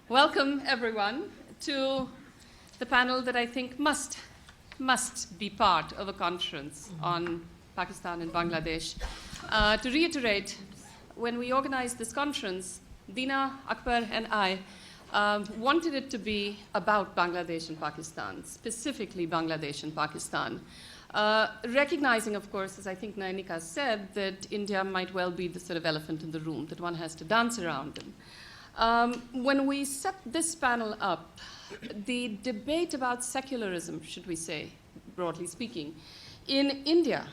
Welcome, everyone, to the panel that I think must be part of a conference on Pakistan and Bangladesh. To reiterate, when we organized this conference, Dina, Akbar, and I wanted it to be about Bangladesh and Pakistan, specifically Bangladesh and Pakistan. Recognizing, of course, as I think Nayanika said, that India might well be the sort of elephant in the room that one has to dance around in. When we set this panel up, the debate about secularism, should we say, broadly speaking, in India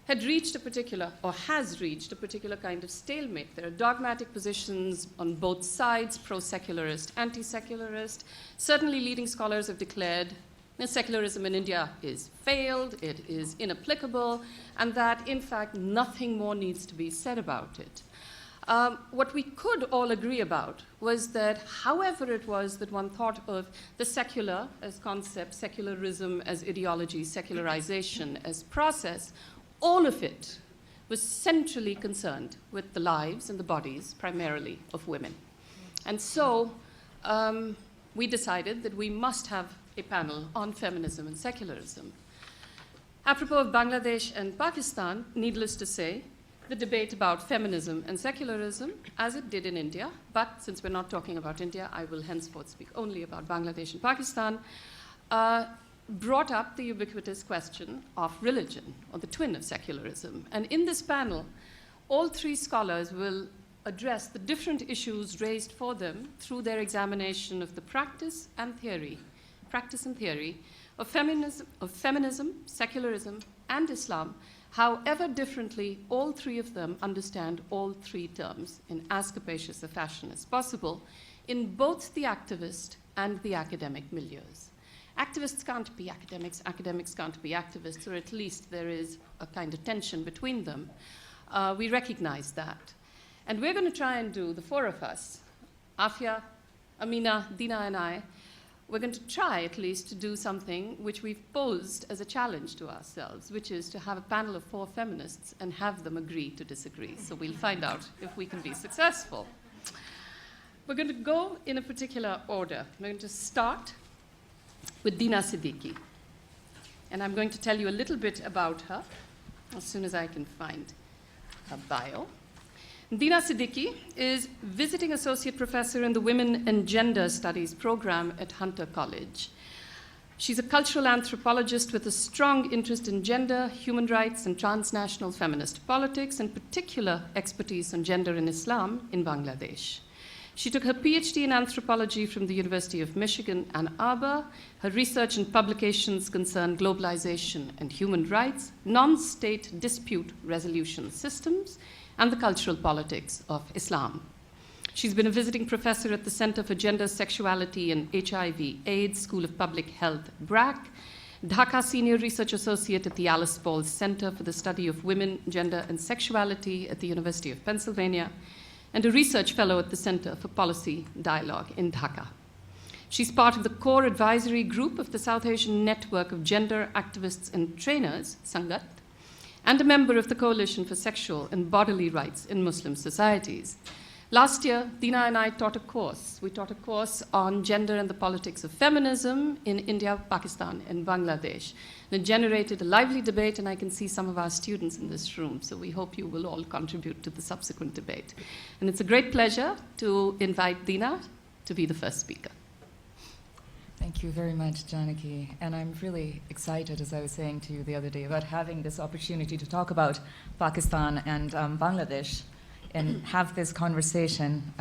had reached a particular, or has reached a particular kind of stalemate. There are dogmatic positions on both sides, pro-secularist, anti-secularist. Certainly leading scholars have declared that secularism in India is failed, it is inapplicable, and that, in fact, nothing more needs to be said about it. What we could all agree about was that however it was that one thought of the secular as concept, secularism as ideology, secularization as process, all of it was centrally concerned with the lives and the bodies, primarily, of women. And so we decided that we must have a panel on feminism and secularism. Apropos of Bangladesh and Pakistan, needless to say, the debate about feminism and secularism, as it did in India, but since we're not talking about India, I will henceforth speak only about Bangladesh and Pakistan, brought up the ubiquitous question of religion, or the twin of secularism. And in this panel, all three scholars will address the different issues raised for them through their examination of the practice and theory of feminism, secularism, and Islam, however differently all three of them understand all three terms in as capacious a fashion as possible in both the activist and the academic milieus. Activists can't be academics, academics can't be activists, or at least there is a kind of tension between them. We recognize that. And we're going to try and do, the four of us, Afiya, Amina, Dina, and I, we're going to try at least to do something which we've posed as a challenge to ourselves, which is to have a panel of four feminists and have them agree to disagree. So we'll find out if we can be successful. We're going to go in a particular order. We're going to start with Dina Siddiqui. And I'm going to tell you a little bit about her as soon as I can find her bio. Dina Siddiqui is visiting associate professor in the Women and Gender Studies program at Hunter College. She's a cultural anthropologist with a strong interest in gender, human rights, and transnational feminist politics, and particular expertise on gender and Islam in Bangladesh. She took her PhD in anthropology from the University of Michigan, Ann Arbor. Her research and publications concern globalization and human rights, non-state dispute resolution systems, and the cultural politics of Islam. She's been a visiting professor at the Center for Gender, Sexuality, and HIV/AIDS, School of Public Health, BRAC, Dhaka Senior Research Associate at the Alice Paul Center for the Study of Women, Gender, and Sexuality at the University of Pennsylvania, and a research fellow at the Center for Policy Dialogue in Dhaka. She's part of the core advisory group of the South Asian Network of Gender Activists and Trainers, Sangat, and a member of the Coalition for Sexual and Bodily Rights in Muslim Societies. Last year, Dina and I taught a course. We taught a course on gender and the politics of feminism in India, Pakistan, and Bangladesh. And it generated a lively debate, and I can see some of our students in this room, so we hope you will all contribute to the subsequent debate. And it's a great pleasure to invite Dina to be the first speaker. Thank you very much, Janaki. And I'm really excited, as I was saying to you the other day, about having this opportunity to talk about Pakistan and Bangladesh and have this conversation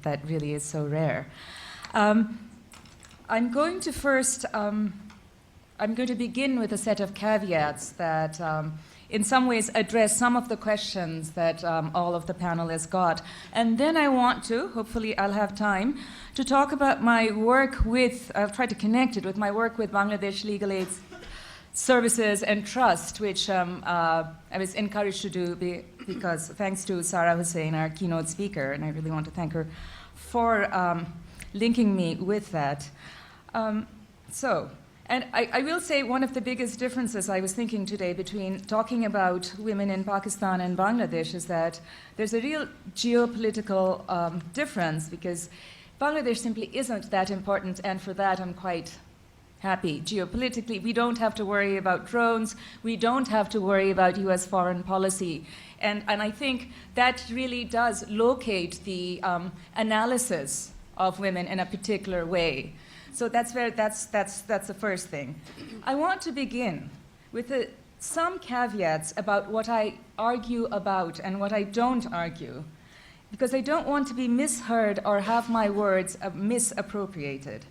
that really is so rare. I'm going to begin with a set of caveats that in some ways address some of the questions that all of the panelists got. And then I want to, hopefully I'll have time, to talk about my work with, I'll try to connect it with my work with Bangladesh Legal Aid Services and Trust, which I was encouraged to do because thanks to Sarah Hussain, our keynote speaker, and I really want to thank her for linking me with that. And I will say one of the biggest differences I was thinking today between talking about women in Pakistan and Bangladesh is that there's a real geopolitical difference, because Bangladesh simply isn't that important, and for that I'm quite happy. Geopolitically, we don't have to worry about drones. We don't have to worry about US foreign policy. And I think that really does locate the analysis of women in a particular way. So that's the first thing. I want to begin with some caveats about what I argue about and what I don't argue, because I don't want to be misheard or have my words misappropriated.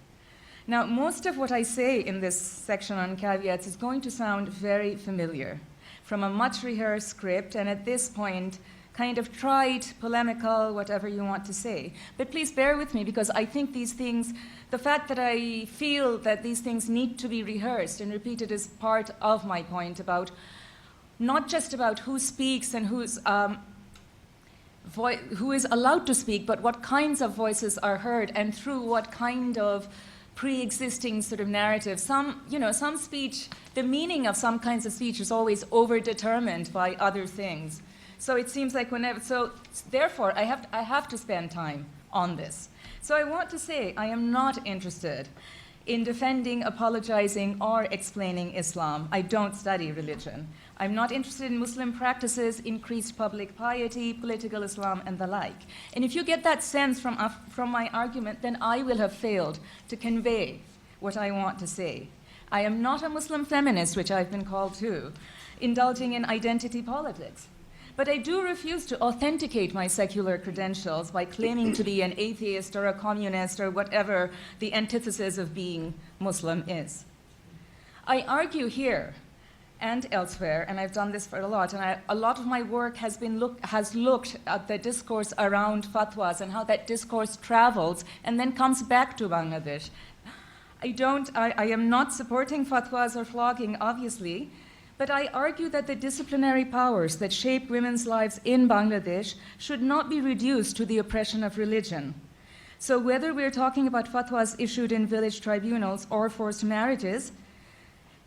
Now, most of what I say in this section on caveats is going to sound very familiar, from a much rehearsed script, and at this point, kind of trite, polemical, whatever you want to say. But please bear with me, because I think these things, the fact that I feel that these things need to be rehearsed and repeated is part of my point about, not just about who speaks and who is allowed to speak, but what kinds of voices are heard and through what kind of pre-existing sort of narrative. Some speech, the meaning of some kinds of speech is always overdetermined by other things. So it seems like therefore I have to spend time on this. So I want to say I am not interested in defending, apologizing, or explaining Islam. I don't study religion. I'm not interested in Muslim practices, increased public piety, political Islam, and the like. And if you get that sense from my argument, then I will have failed to convey what I want to say. I am not a Muslim feminist, which I've been called to, indulging in identity politics. But I do refuse to authenticate my secular credentials by claiming to be an atheist or a communist or whatever the antithesis of being Muslim is. I argue here and elsewhere, and I've done this for a lot, and a lot of my work has looked at the discourse around fatwas and how that discourse travels and then comes back to Bangladesh. I am not supporting fatwas or flogging, obviously, but I argue that the disciplinary powers that shape women's lives in Bangladesh should not be reduced to the oppression of religion. So whether we're talking about fatwas issued in village tribunals or forced marriages,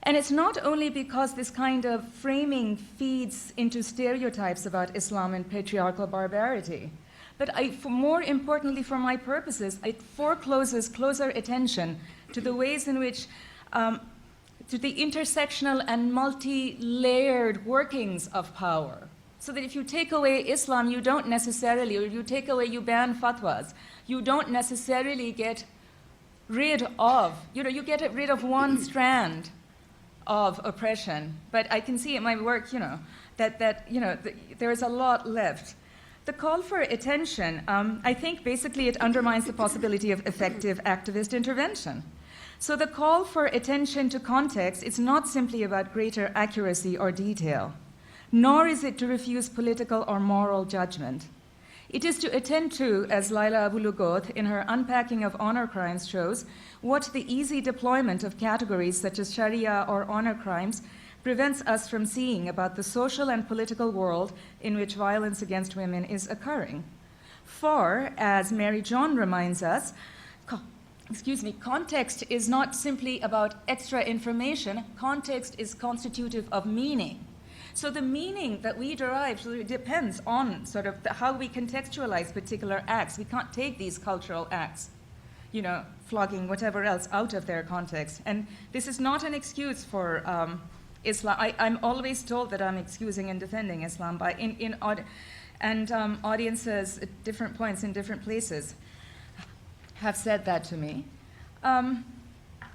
and it's not only because this kind of framing feeds into stereotypes about Islam and patriarchal barbarity, but more importantly for my purposes, it forecloses closer attention to the ways in which to the intersectional and multi-layered workings of power. So that if you take away Islam, you don't necessarily, or you ban fatwas, you don't necessarily get rid of, you get rid of one strand of oppression. But I can see in my work, there is a lot left. The call for attention, I think basically it undermines the possibility of effective activist intervention. So the call for attention to context is not simply about greater accuracy or detail, nor is it to refuse political or moral judgment. It is to attend to, as Laila Abulugoth in her Unpacking of Honor Crimes shows, what the easy deployment of categories such as Sharia or honor crimes prevents us from seeing about the social and political world in which violence against women is occurring. For, as Mary John reminds us, context is not simply about extra information. Context is constitutive of meaning. So the meaning that we derive depends on sort of how we contextualize particular acts. We can't take these cultural acts, flogging, whatever else, out of their context. And this is not an excuse for Islam. I'm always told that I'm excusing and defending Islam audiences at different points in different places have said that to me.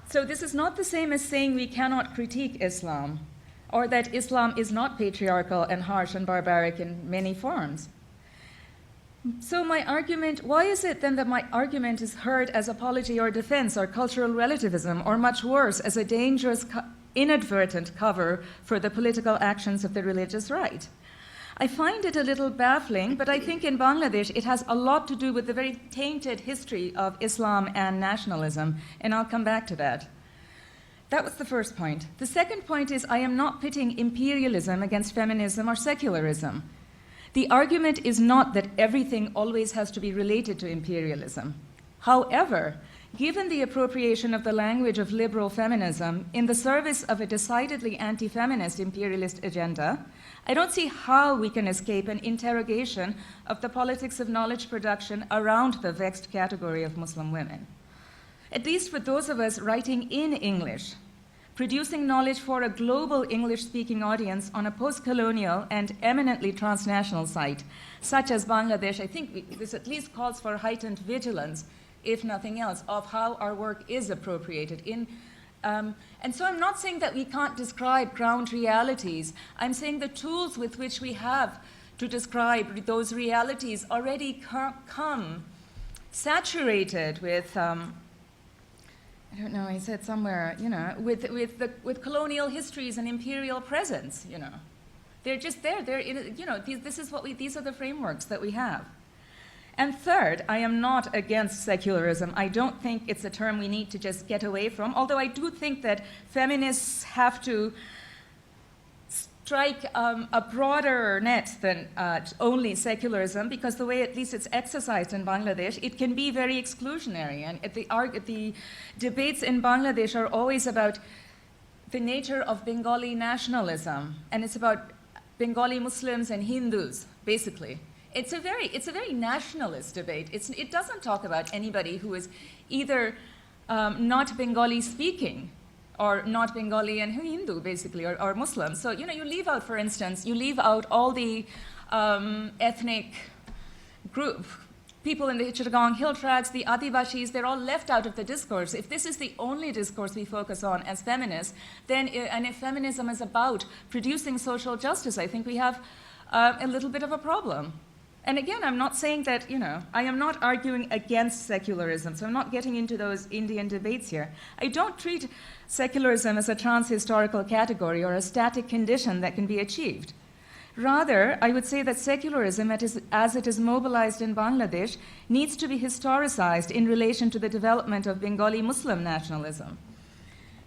So this is not the same as saying we cannot critique Islam, or that Islam is not patriarchal and harsh and barbaric in many forms. So my argument, why is it then that my argument is heard as apology or defense or cultural relativism, or much worse, as a dangerous, inadvertent cover for the political actions of the religious right? I find it a little baffling, but I think in Bangladesh it has a lot to do with the very tainted history of Islam and nationalism, and I'll come back to that. That was the first point. The second point is I am not pitting imperialism against feminism or secularism. The argument is not that everything always has to be related to imperialism. However, given the appropriation of the language of liberal feminism in the service of a decidedly anti-feminist imperialist agenda, I don't see how we can escape an interrogation of the politics of knowledge production around the vexed category of Muslim women. At least for those of us writing in English, producing knowledge for a global English-speaking audience on a post-colonial and eminently transnational site, such as Bangladesh, I think this at least calls for heightened vigilance, if nothing else, of how our work is appropriated in. And so I'm not saying that we can't describe ground realities. I'm saying the tools with which we have to describe those realities already come saturated with, I don't know, I said somewhere, you know, with colonial histories and imperial presence, you know. They're just there. They're in, you know, these are the frameworks that we have. And third, I am not against secularism. I don't think it's a term we need to just get away from, although I do think that feminists have to strike a broader net than only secularism, because the way at least it's exercised in Bangladesh, it can be very exclusionary. And the debates in Bangladesh are always about the nature of Bengali nationalism, and it's about Bengali Muslims and Hindus, basically. It's a very nationalist debate. It doesn't talk about anybody who is either not Bengali speaking or not Bengali and Hindu, basically, or Muslim. So, you know, you leave out, for instance, you leave out all the ethnic group, people in the Chittagong Hill Tracts, the Adivashis, they're all left out of the discourse. If this is the only discourse we focus on as feminists, then, and if feminism is about producing social justice, I think we have a little bit of a problem. And again, I'm not saying that, you know, I am not arguing against secularism, so I'm not getting into those Indian debates here. I don't treat secularism as a trans-historical category or a static condition that can be achieved. Rather, I would say that secularism, as it is mobilized in Bangladesh, needs to be historicized in relation to the development of Bengali Muslim nationalism.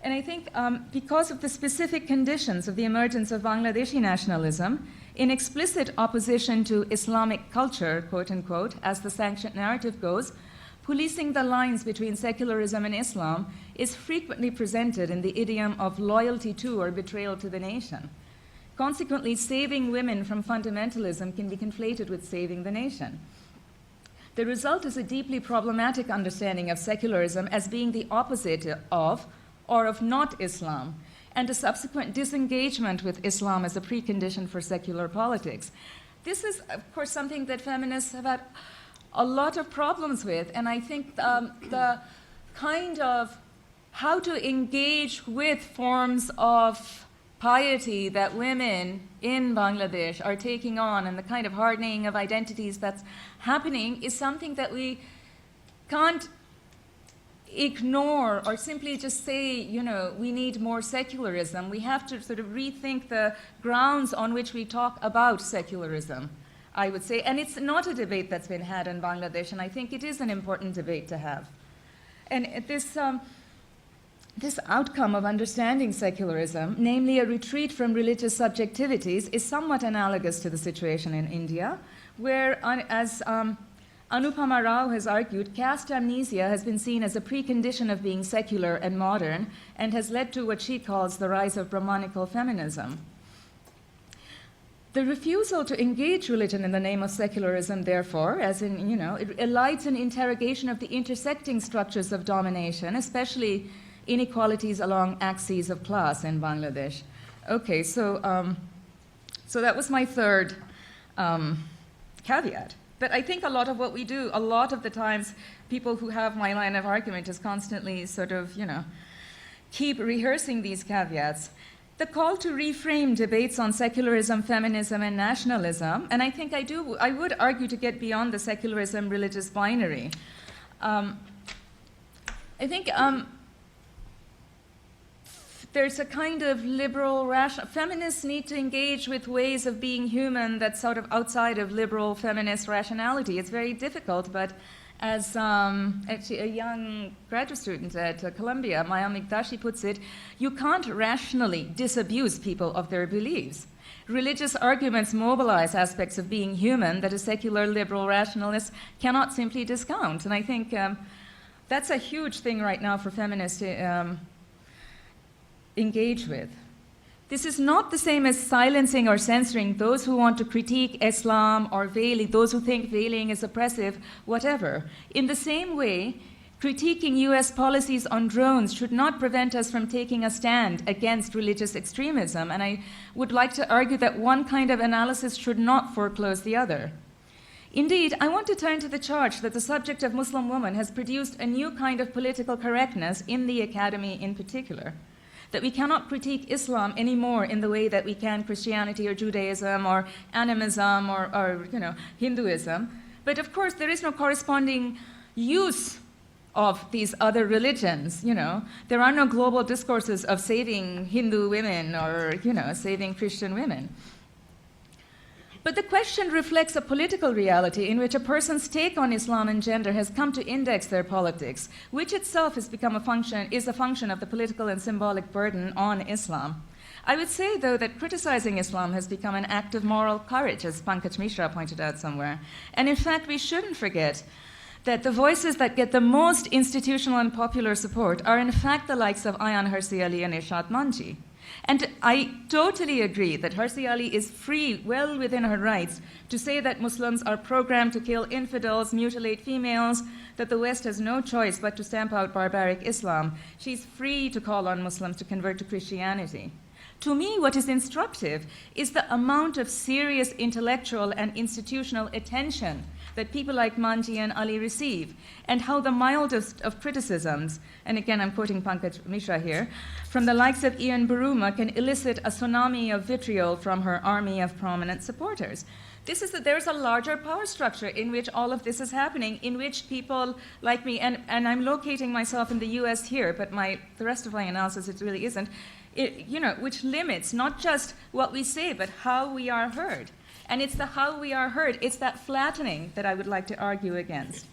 And I think because of the specific conditions of the emergence of Bangladeshi nationalism, in explicit opposition to Islamic culture, quote unquote, as the sanctioned narrative goes, policing the lines between secularism and Islam is frequently presented in the idiom of loyalty to or betrayal to the nation. Consequently, saving women from fundamentalism can be conflated with saving the nation. The result is a deeply problematic understanding of secularism as being the opposite of or of not Islam, and a subsequent disengagement with Islam as a precondition for secular politics. This is, of course, something that feminists have had a lot of problems with, and I think the kind of how to engage with forms of piety that women in Bangladesh are taking on and the kind of hardening of identities that's happening is something that we can't ignore or simply just say, you know, we need more secularism. We have to sort of rethink the grounds on which we talk about secularism, I would say. And it's not a debate that's been had in Bangladesh, and I think it is an important debate to have. And this outcome of understanding secularism, namely a retreat from religious subjectivities, is somewhat analogous to the situation in India, where, as Anupama Rao has argued, caste amnesia has been seen as a precondition of being secular and modern and has led to what she calls the rise of Brahmanical feminism. The refusal to engage religion in the name of secularism, therefore, as in, you know, it elides an interrogation of the intersecting structures of domination, especially inequalities along axes of class in Bangladesh. Okay, so that was my third caveat. But I think a lot of what we do, a lot of the times, people who have my line of argument is constantly sort of, you know, keep rehearsing these caveats. The call to reframe debates on secularism, feminism, and nationalism, and I think I would argue to get beyond the secularism religious binary. I think there's a kind of liberal, rational, feminists need to engage with ways of being human that's sort of outside of liberal feminist rationality. It's very difficult, but as actually a young graduate student at Columbia, Maya Mikdashi puts it, you can't rationally disabuse people of their beliefs. Religious arguments mobilize aspects of being human that a secular liberal rationalist cannot simply discount. And I think That's a huge thing right now for feminists to engage with. This is not the same as silencing or censoring those who want to critique Islam or veiling, those who think veiling is oppressive, whatever. In the same way, critiquing US policies on drones should not prevent us from taking a stand against religious extremism, and I would like to argue that one kind of analysis should not foreclose the other. Indeed, I want to turn to the charge that the subject of Muslim woman has produced a new kind of political correctness in the academy in particular, that we cannot critique Islam anymore in the way that we can Christianity or Judaism or animism or Hinduism. But of course, there is no corresponding use of these other religions. There are no global discourses of saving Hindu women or saving Christian women. But the question reflects a political reality in which a person's take on Islam and gender has come to index their politics, which itself is a function of the political and symbolic burden on Islam. I would say, though, that criticizing Islam has become an act of moral courage, as Pankaj Mishra pointed out somewhere. And in fact, we shouldn't forget that the voices that get the most institutional and popular support are in fact the likes of Ayan Hirsi Ali and Irshad Manji. And I totally agree that Hirsi Ali is free, well within her rights, to say that Muslims are programmed to kill infidels, mutilate females, that the West has no choice but to stamp out barbaric Islam. She's free to call on Muslims to convert to Christianity. To me, what is instructive is the amount of serious intellectual and institutional attention that people like Manji and Ali receive, and how the mildest of criticisms, and again I'm quoting Pankaj Mishra here, from the likes of Ian Buruma can elicit a tsunami of vitriol from her army of prominent supporters. There's a larger power structure in which all of this is happening, in which people like me, and I'm locating myself in the US here, but the rest of my analysis, it really isn't, which limits not just what we say, but how we are heard. And it's the how we are heard, it's that flattening that I would like to argue against.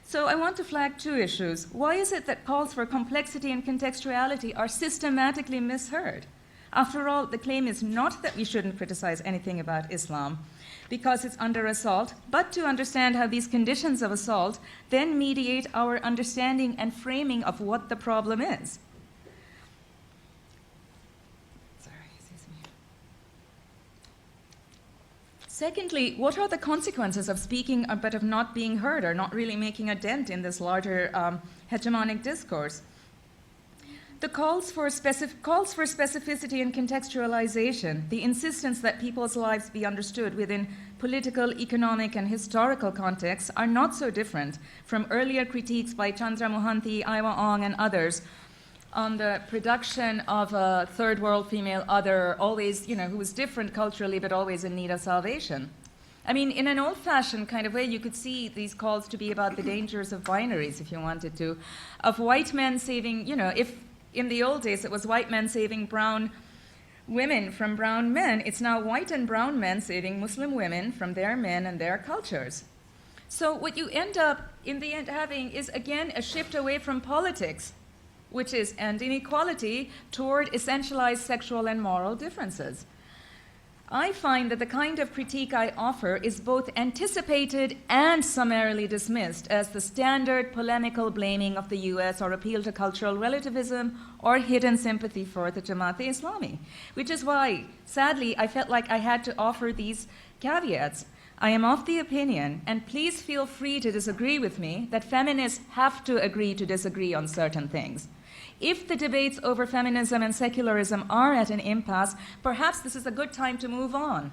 So I want to flag two issues. Why is it that calls for complexity and contextuality are systematically misheard? After all, the claim is not that we shouldn't criticize anything about Islam because it's under assault, but to understand how these conditions of assault then mediate our understanding and framing of what the problem is. Secondly, what are the consequences of speaking but of not being heard or not really making a dent in this larger hegemonic discourse? The calls for specificity and contextualization, the insistence that people's lives be understood within political, economic, and historical contexts are not so different from earlier critiques by Chandra Mohanty, Aiwa Ong, and others on the production of a third world female other, always, who was different culturally but always in need of salvation. I mean, in an old-fashioned kind of way, you could see these calls to be about the dangers of binaries, if you wanted to, of white men saving, if in the old days it was white men saving brown women from brown men, it's now white and brown men saving Muslim women from their men and their cultures. So what you end up, in the end, having is, again, a shift away from politics, and inequality toward essentialized sexual and moral differences. I find that the kind of critique I offer is both anticipated and summarily dismissed as the standard polemical blaming of the US or appeal to cultural relativism or hidden sympathy for the Jamaat-e-Islami, which is why, sadly, I felt like I had to offer these caveats. I am of the opinion, and please feel free to disagree with me, that feminists have to agree to disagree on certain things. If the debates over feminism and secularism are at an impasse, perhaps this is a good time to move on.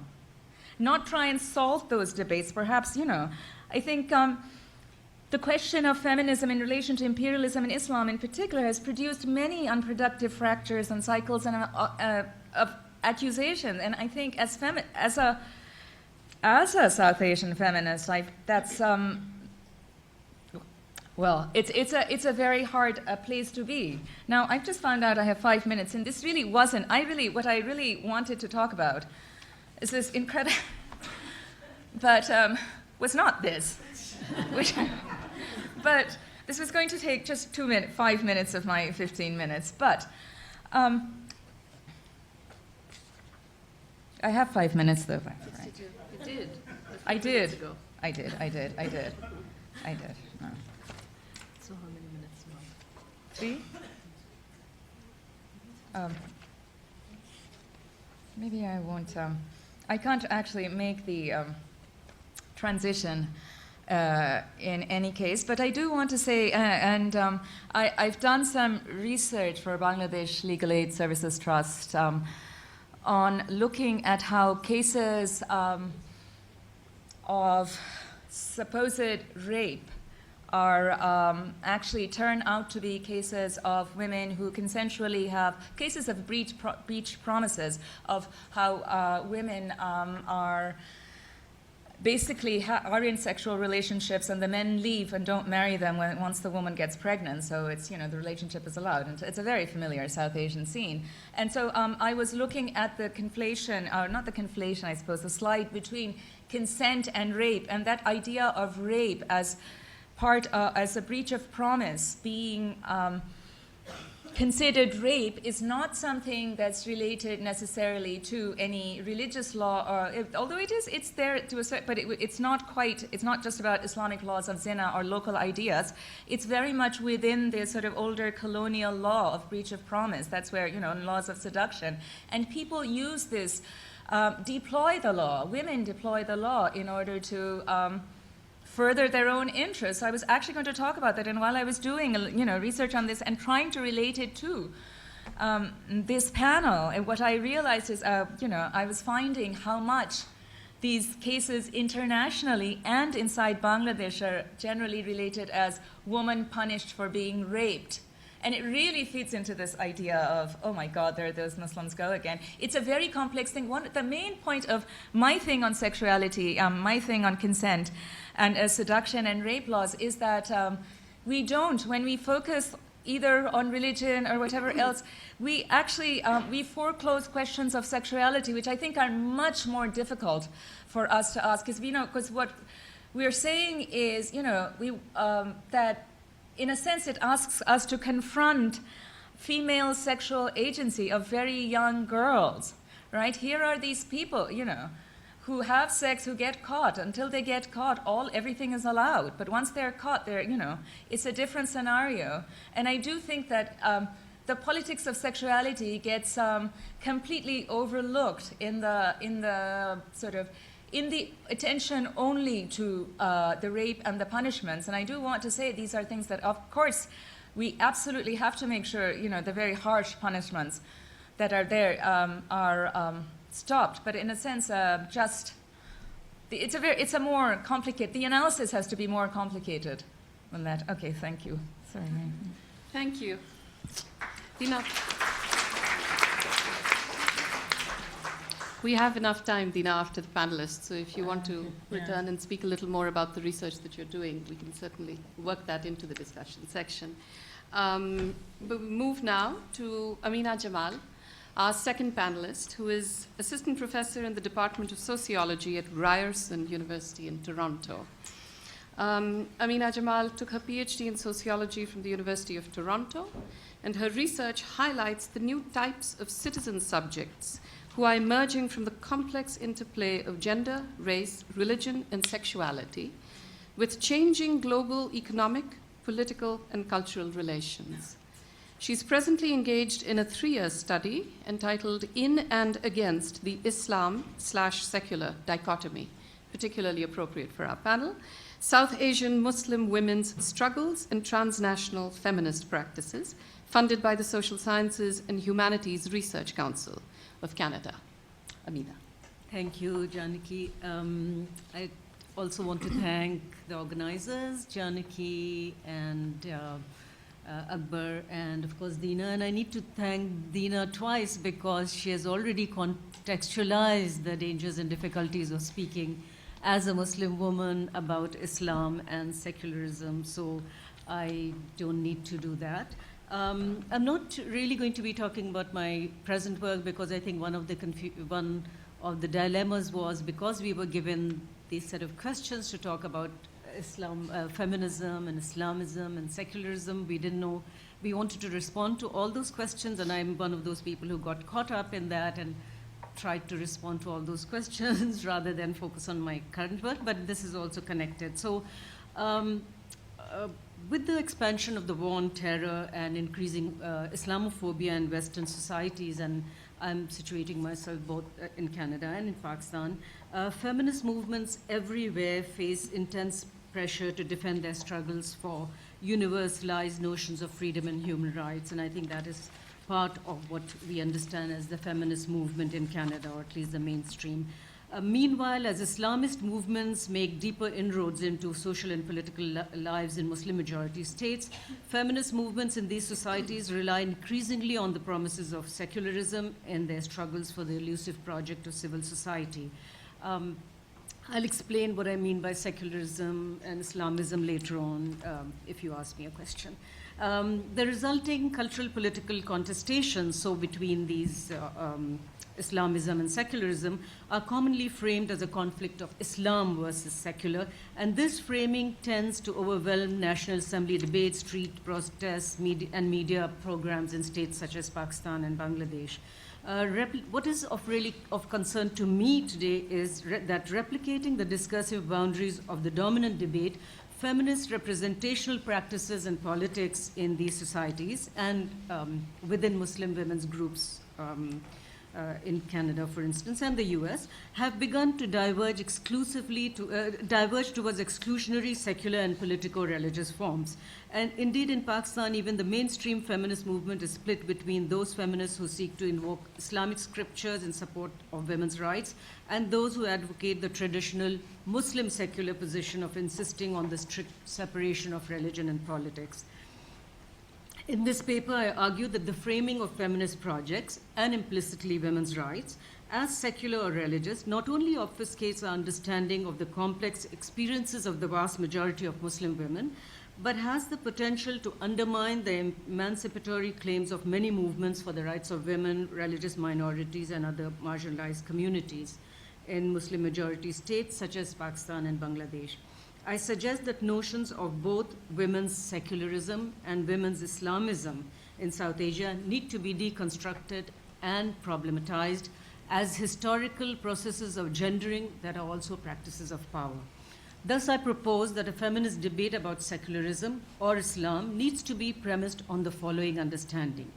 Not try and solve those debates. Perhaps, I think the question of feminism in relation to imperialism and Islam in particular has produced many unproductive fractures and cycles and of accusation. And I think as a South Asian feminist, that's well, it's a very hard place to be. Now, I've just found out I have 5 minutes, and this really wasn't, what I really wanted to talk about is this incredible, but was not this. But this was going to take just 5 minutes of my 15 minutes, but I have 5 minutes though. Right? You did. I did. I did. So how many 3. Maybe I won't. I can't actually make the transition in any case, but I do want to say, I've done some research for Bangladesh Legal Aid Services Trust on looking at how cases of supposed rape are actually turn out to be cases of women who consensually have cases of breach promises, of how women are basically are in sexual relationships and the men leave and don't marry them once the woman gets pregnant. So it's, the relationship is allowed. And it's a very familiar South Asian scene. And so I was looking at the conflation, or not the conflation, I suppose, the slide between consent and rape, and that idea of rape as as a breach of promise being considered rape is not something that's related necessarily to any religious law, although it's there to a certain, but it's not just about Islamic laws of zina or local ideas. It's very much within the sort of older colonial law of breach of promise. That's where, laws of seduction. And people use this, deploy the law, women deploy the law in order to further their own interests. I was actually going to talk about that, and while I was doing research on this and trying to relate it to this panel, and what I realized is, I was finding how much these cases internationally and inside Bangladesh are generally related as woman punished for being raped. And it really feeds into this idea of, oh my God, there those Muslims go again. It's a very complex thing. The main point of my thing on sexuality, my thing on consent, and seduction and rape laws is that we don't, when we focus either on religion or whatever else, we actually, we foreclose questions of sexuality, which I think are much more difficult for us to ask. Because what we're saying is, that in a sense it asks us to confront female sexual agency of very young girls, right? Here are these people, who have sex, who get caught. Until they get caught, everything is allowed. But once they're caught, it's a different scenario. And I do think that the politics of sexuality gets completely overlooked in the attention only to the rape and the punishments. And I do want to say these are things that, of course, we absolutely have to make sure, the very harsh punishments that are there are stopped, but in a sense, it's a more complicated. The analysis has to be more complicated than that. Okay, thank you. Sorry. Thank you, Dina. We have enough time, Dina, after the panelists. So if you want to return and speak a little more about the research that you're doing, we can certainly work that into the discussion section. But we move now to Amina Jamal, our second panelist, who is assistant professor in the Department of Sociology at Ryerson University in Toronto. Amina Jamal took her PhD in sociology from the University of Toronto, and her research highlights the new types of citizen subjects who are emerging from the complex interplay of gender, race, religion, and sexuality with changing global economic, political, and cultural relations. She's presently engaged in a 3-year study entitled In and Against the Islam/Secular Dichotomy, particularly appropriate for our panel, South Asian Muslim Women's Struggles and Transnational Feminist Practices, funded by the Social Sciences and Humanities Research Council of Canada. Amina. Thank you, Janaki. I also want to thank the organizers, Janaki and Akbar, and of course Dina. And I need to thank Dina twice because she has already contextualized the dangers and difficulties of speaking as a Muslim woman about Islam and secularism, so I don't need to do that. I'm not really going to be talking about my present work because I think one of the dilemmas was because we were given these set of questions to talk about Islam, feminism and Islamism and secularism. We didn't know, we wanted to respond to all those questions, and I'm one of those people who got caught up in that and tried to respond to all those questions rather than focus on my current work, but this is also connected. So with the expansion of the war on terror and increasing Islamophobia in Western societies, and I'm situating myself both in Canada and in Pakistan, feminist movements everywhere face intense pressure to defend their struggles for universalized notions of freedom and human rights, and I think that is part of what we understand as the feminist movement in Canada, or at least the mainstream. Meanwhile, as Islamist movements make deeper inroads into social and political lives in Muslim-majority states, feminist movements in these societies rely increasingly on the promises of secularism in their struggles for the elusive project of civil society. I'll explain what I mean by secularism and Islamism later on, if you ask me a question. The resulting cultural political contestations, so between these Islamism and secularism, are commonly framed as a conflict of Islam versus secular, and this framing tends to overwhelm National Assembly debates, street protests, and media programs in states such as Pakistan and Bangladesh. What is of concern to me today is that replicating the discursive boundaries of the dominant debate, feminist representational practices and politics in these societies and within Muslim women's groups in Canada, for instance, and the US, have begun to diverge towards exclusionary secular and politico-religious forms. And indeed, in Pakistan, even the mainstream feminist movement is split between those feminists who seek to invoke Islamic scriptures in support of women's rights and those who advocate the traditional Muslim secular position of insisting on the strict separation of religion and politics. In this paper, I argue that the framing of feminist projects, and implicitly women's rights, as secular or religious, not only obfuscates our understanding of the complex experiences of the vast majority of Muslim women, but has the potential to undermine the emancipatory claims of many movements for the rights of women, religious minorities, and other marginalized communities in Muslim-majority states such as Pakistan and Bangladesh. I suggest that notions of both women's secularism and women's Islamism in South Asia need to be deconstructed and problematized as historical processes of gendering that are also practices of power. Thus, I propose that a feminist debate about secularism or Islam needs to be premised on the following understanding.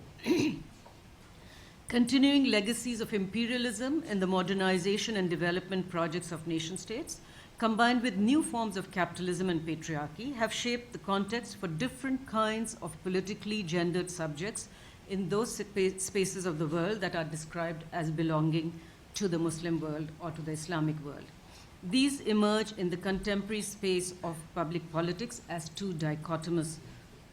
Continuing legacies of imperialism in the modernization and development projects of nation states, combined with new forms of capitalism and patriarchy, have shaped the context for different kinds of politically gendered subjects in those spaces of the world that are described as belonging to the Muslim world or to the Islamic world. These emerge in the contemporary space of public politics as two dichotomous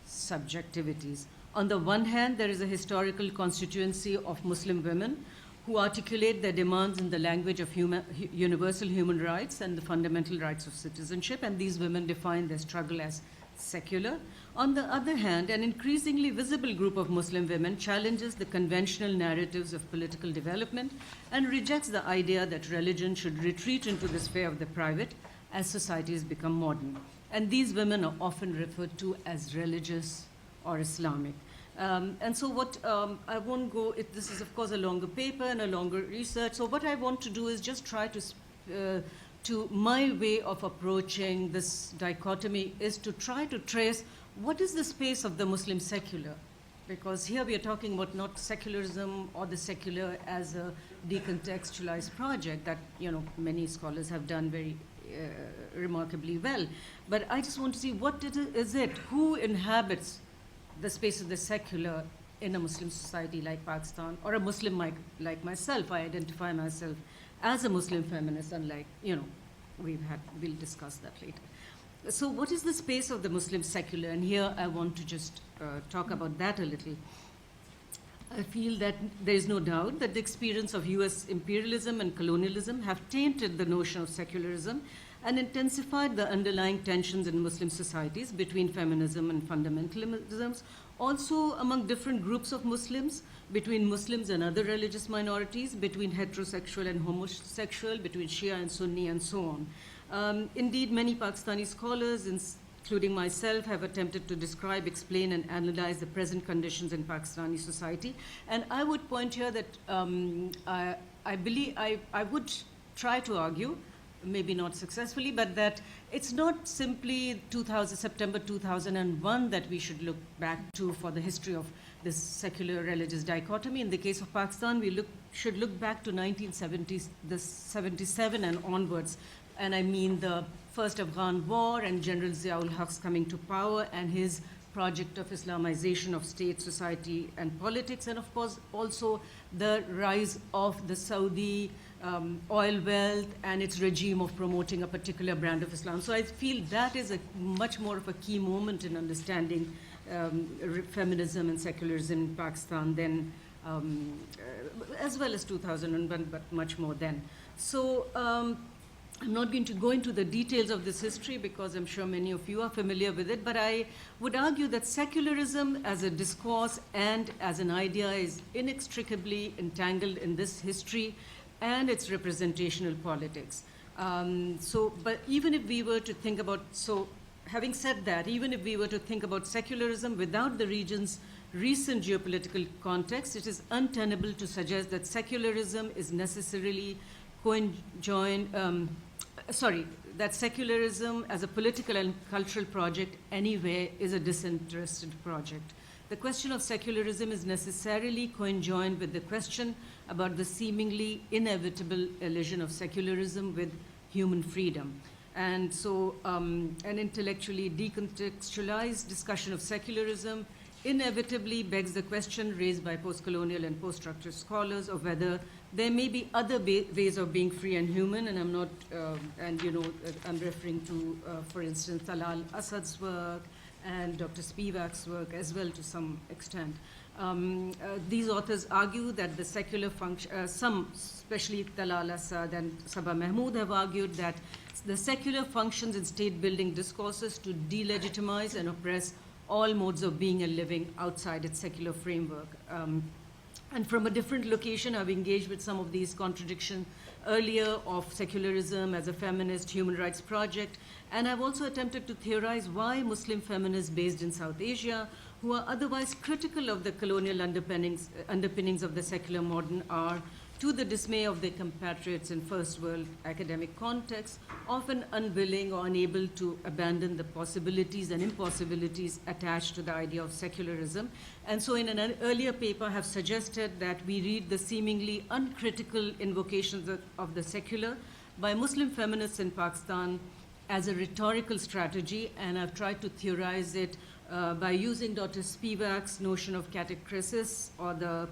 subjectivities. On the one hand, there is a historical constituency of Muslim women who articulate their demands in the language of universal human rights and the fundamental rights of citizenship, and these women define their struggle as secular. On the other hand, an increasingly visible group of Muslim women challenges the conventional narratives of political development and rejects the idea that religion should retreat into the sphere of the private as societies become modern. And these women are often referred to as religious or Islamic. And so what I won't go, this is of course a longer paper and a longer research, so what I want to do is just try to my way of approaching this dichotomy is to try to trace what is the space of the Muslim secular, because here we are talking about not secularism or the secular as a decontextualized project that many scholars have done very remarkably well, but I just want to see what is it, who inhabits the space of the secular in a Muslim society like Pakistan, or a Muslim like myself. I identify myself as a Muslim feminist, unlike, we'll discuss that later. So what is the space of the Muslim secular? And here I want to just talk about that a little. I feel that there is no doubt that the experience of US imperialism and colonialism have tainted the notion of secularism and intensified the underlying tensions in Muslim societies between feminism and fundamentalisms, also among different groups of Muslims, between Muslims and other religious minorities, between heterosexual and homosexual, between Shia and Sunni, and so on. Indeed, many Pakistani scholars, including myself, have attempted to describe, explain, and analyze the present conditions in Pakistani society. And I would point here that I would try to argue maybe not successfully, but that it's not simply September 2001 that we should look back to for the history of this secular religious dichotomy. In the case of Pakistan, we should look back to 1977 and onwards. And I mean the first Afghan war and General Zia-ul Haq's coming to power and his project of Islamization of state, society, and politics, and of course also the rise of the Saudi oil wealth and its regime of promoting a particular brand of Islam. So I feel that is a much more of a key moment in understanding feminism and secularism in Pakistan than, as well as 2001, but much more then. So I'm not going to go into the details of this history because I'm sure many of you are familiar with it, but I would argue that secularism as a discourse and as an idea is inextricably entangled in this history and its representational politics. But even if we were to think about, having said that, even if we were to think about secularism without the region's recent geopolitical context, it is untenable to suggest that secularism is necessarily that secularism as a political and cultural project anywhere is a disinterested project. The question of secularism is necessarily conjoined with the question about the seemingly inevitable elision of secularism with human freedom. And so an intellectually decontextualized discussion of secularism inevitably begs the question raised by post-colonial and post-structural scholars of whether there may be other ways of being free and human, and I'm not, I'm referring to, for instance, Talal Asad's work and Dr. Spivak's work as well to some extent. These authors argue that the secular function, some, especially Talal Asad and Sabah Mahmood, have argued that the secular functions in state-building discourses to delegitimize and oppress all modes of being and living outside its secular framework. And from a different location, I've engaged with some of these contradictions earlier of secularism as a feminist human rights project, and I've also attempted to theorize why Muslim feminists based in South Asia, who are otherwise critical of the colonial underpinnings of the secular modern, are, to the dismay of their compatriots in first world academic contexts, often unwilling or unable to abandon the possibilities and impossibilities attached to the idea of secularism. And so in an earlier paper, I have suggested that we read the seemingly uncritical invocations of the secular by Muslim feminists in Pakistan as a rhetorical strategy, and I've tried to theorize it by using Dr. Spivak's notion of catechresis, or the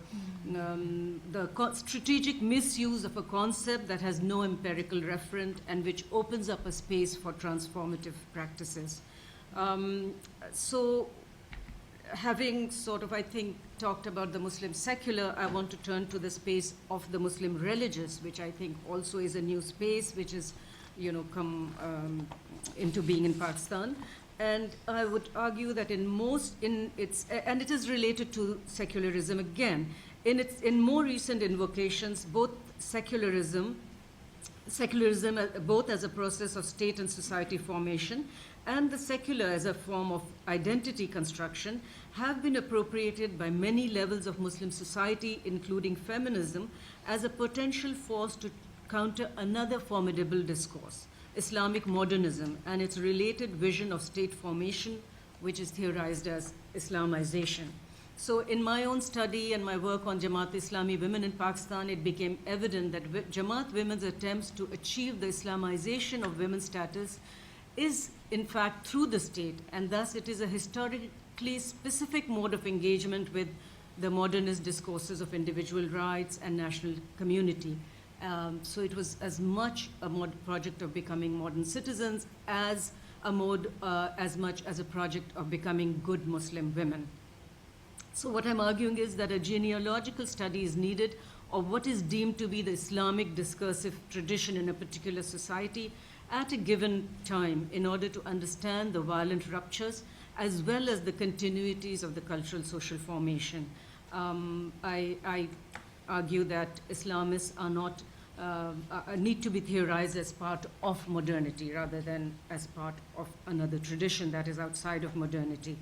strategic misuse of a concept that has no empirical referent and which opens up a space for transformative practices. So having sort of, I think, talked about the Muslim secular, I want to turn to the space of the Muslim religious, which I think also is a new space, which is, come into being in Pakistan. And I would argue that and it is related to secularism again. In more recent invocations, both secularism both as a process of state and society formation, and the secular as a form of identity construction have been appropriated by many levels of Muslim society, including feminism, as a potential force to counter another formidable discourse, Islamic modernism, and its related vision of state formation, which is theorized as Islamization. So in my own study and my work on Jamaat-e-Islami women in Pakistan, it became evident that Jamaat women's attempts to achieve the Islamization of women's status is, in fact, through the state, and thus it is a historically specific mode of engagement with the modernist discourses of individual rights and national community. So it was as much a project of becoming modern citizens as as much as a project of becoming good Muslim women. So what I'm arguing is that a genealogical study is needed of what is deemed to be the Islamic discursive tradition in a particular society at a given time in order to understand the violent ruptures as well as the continuities of the cultural social formation. I argue that Islamists are not need to be theorized as part of modernity rather than as part of another tradition that is outside of modernity.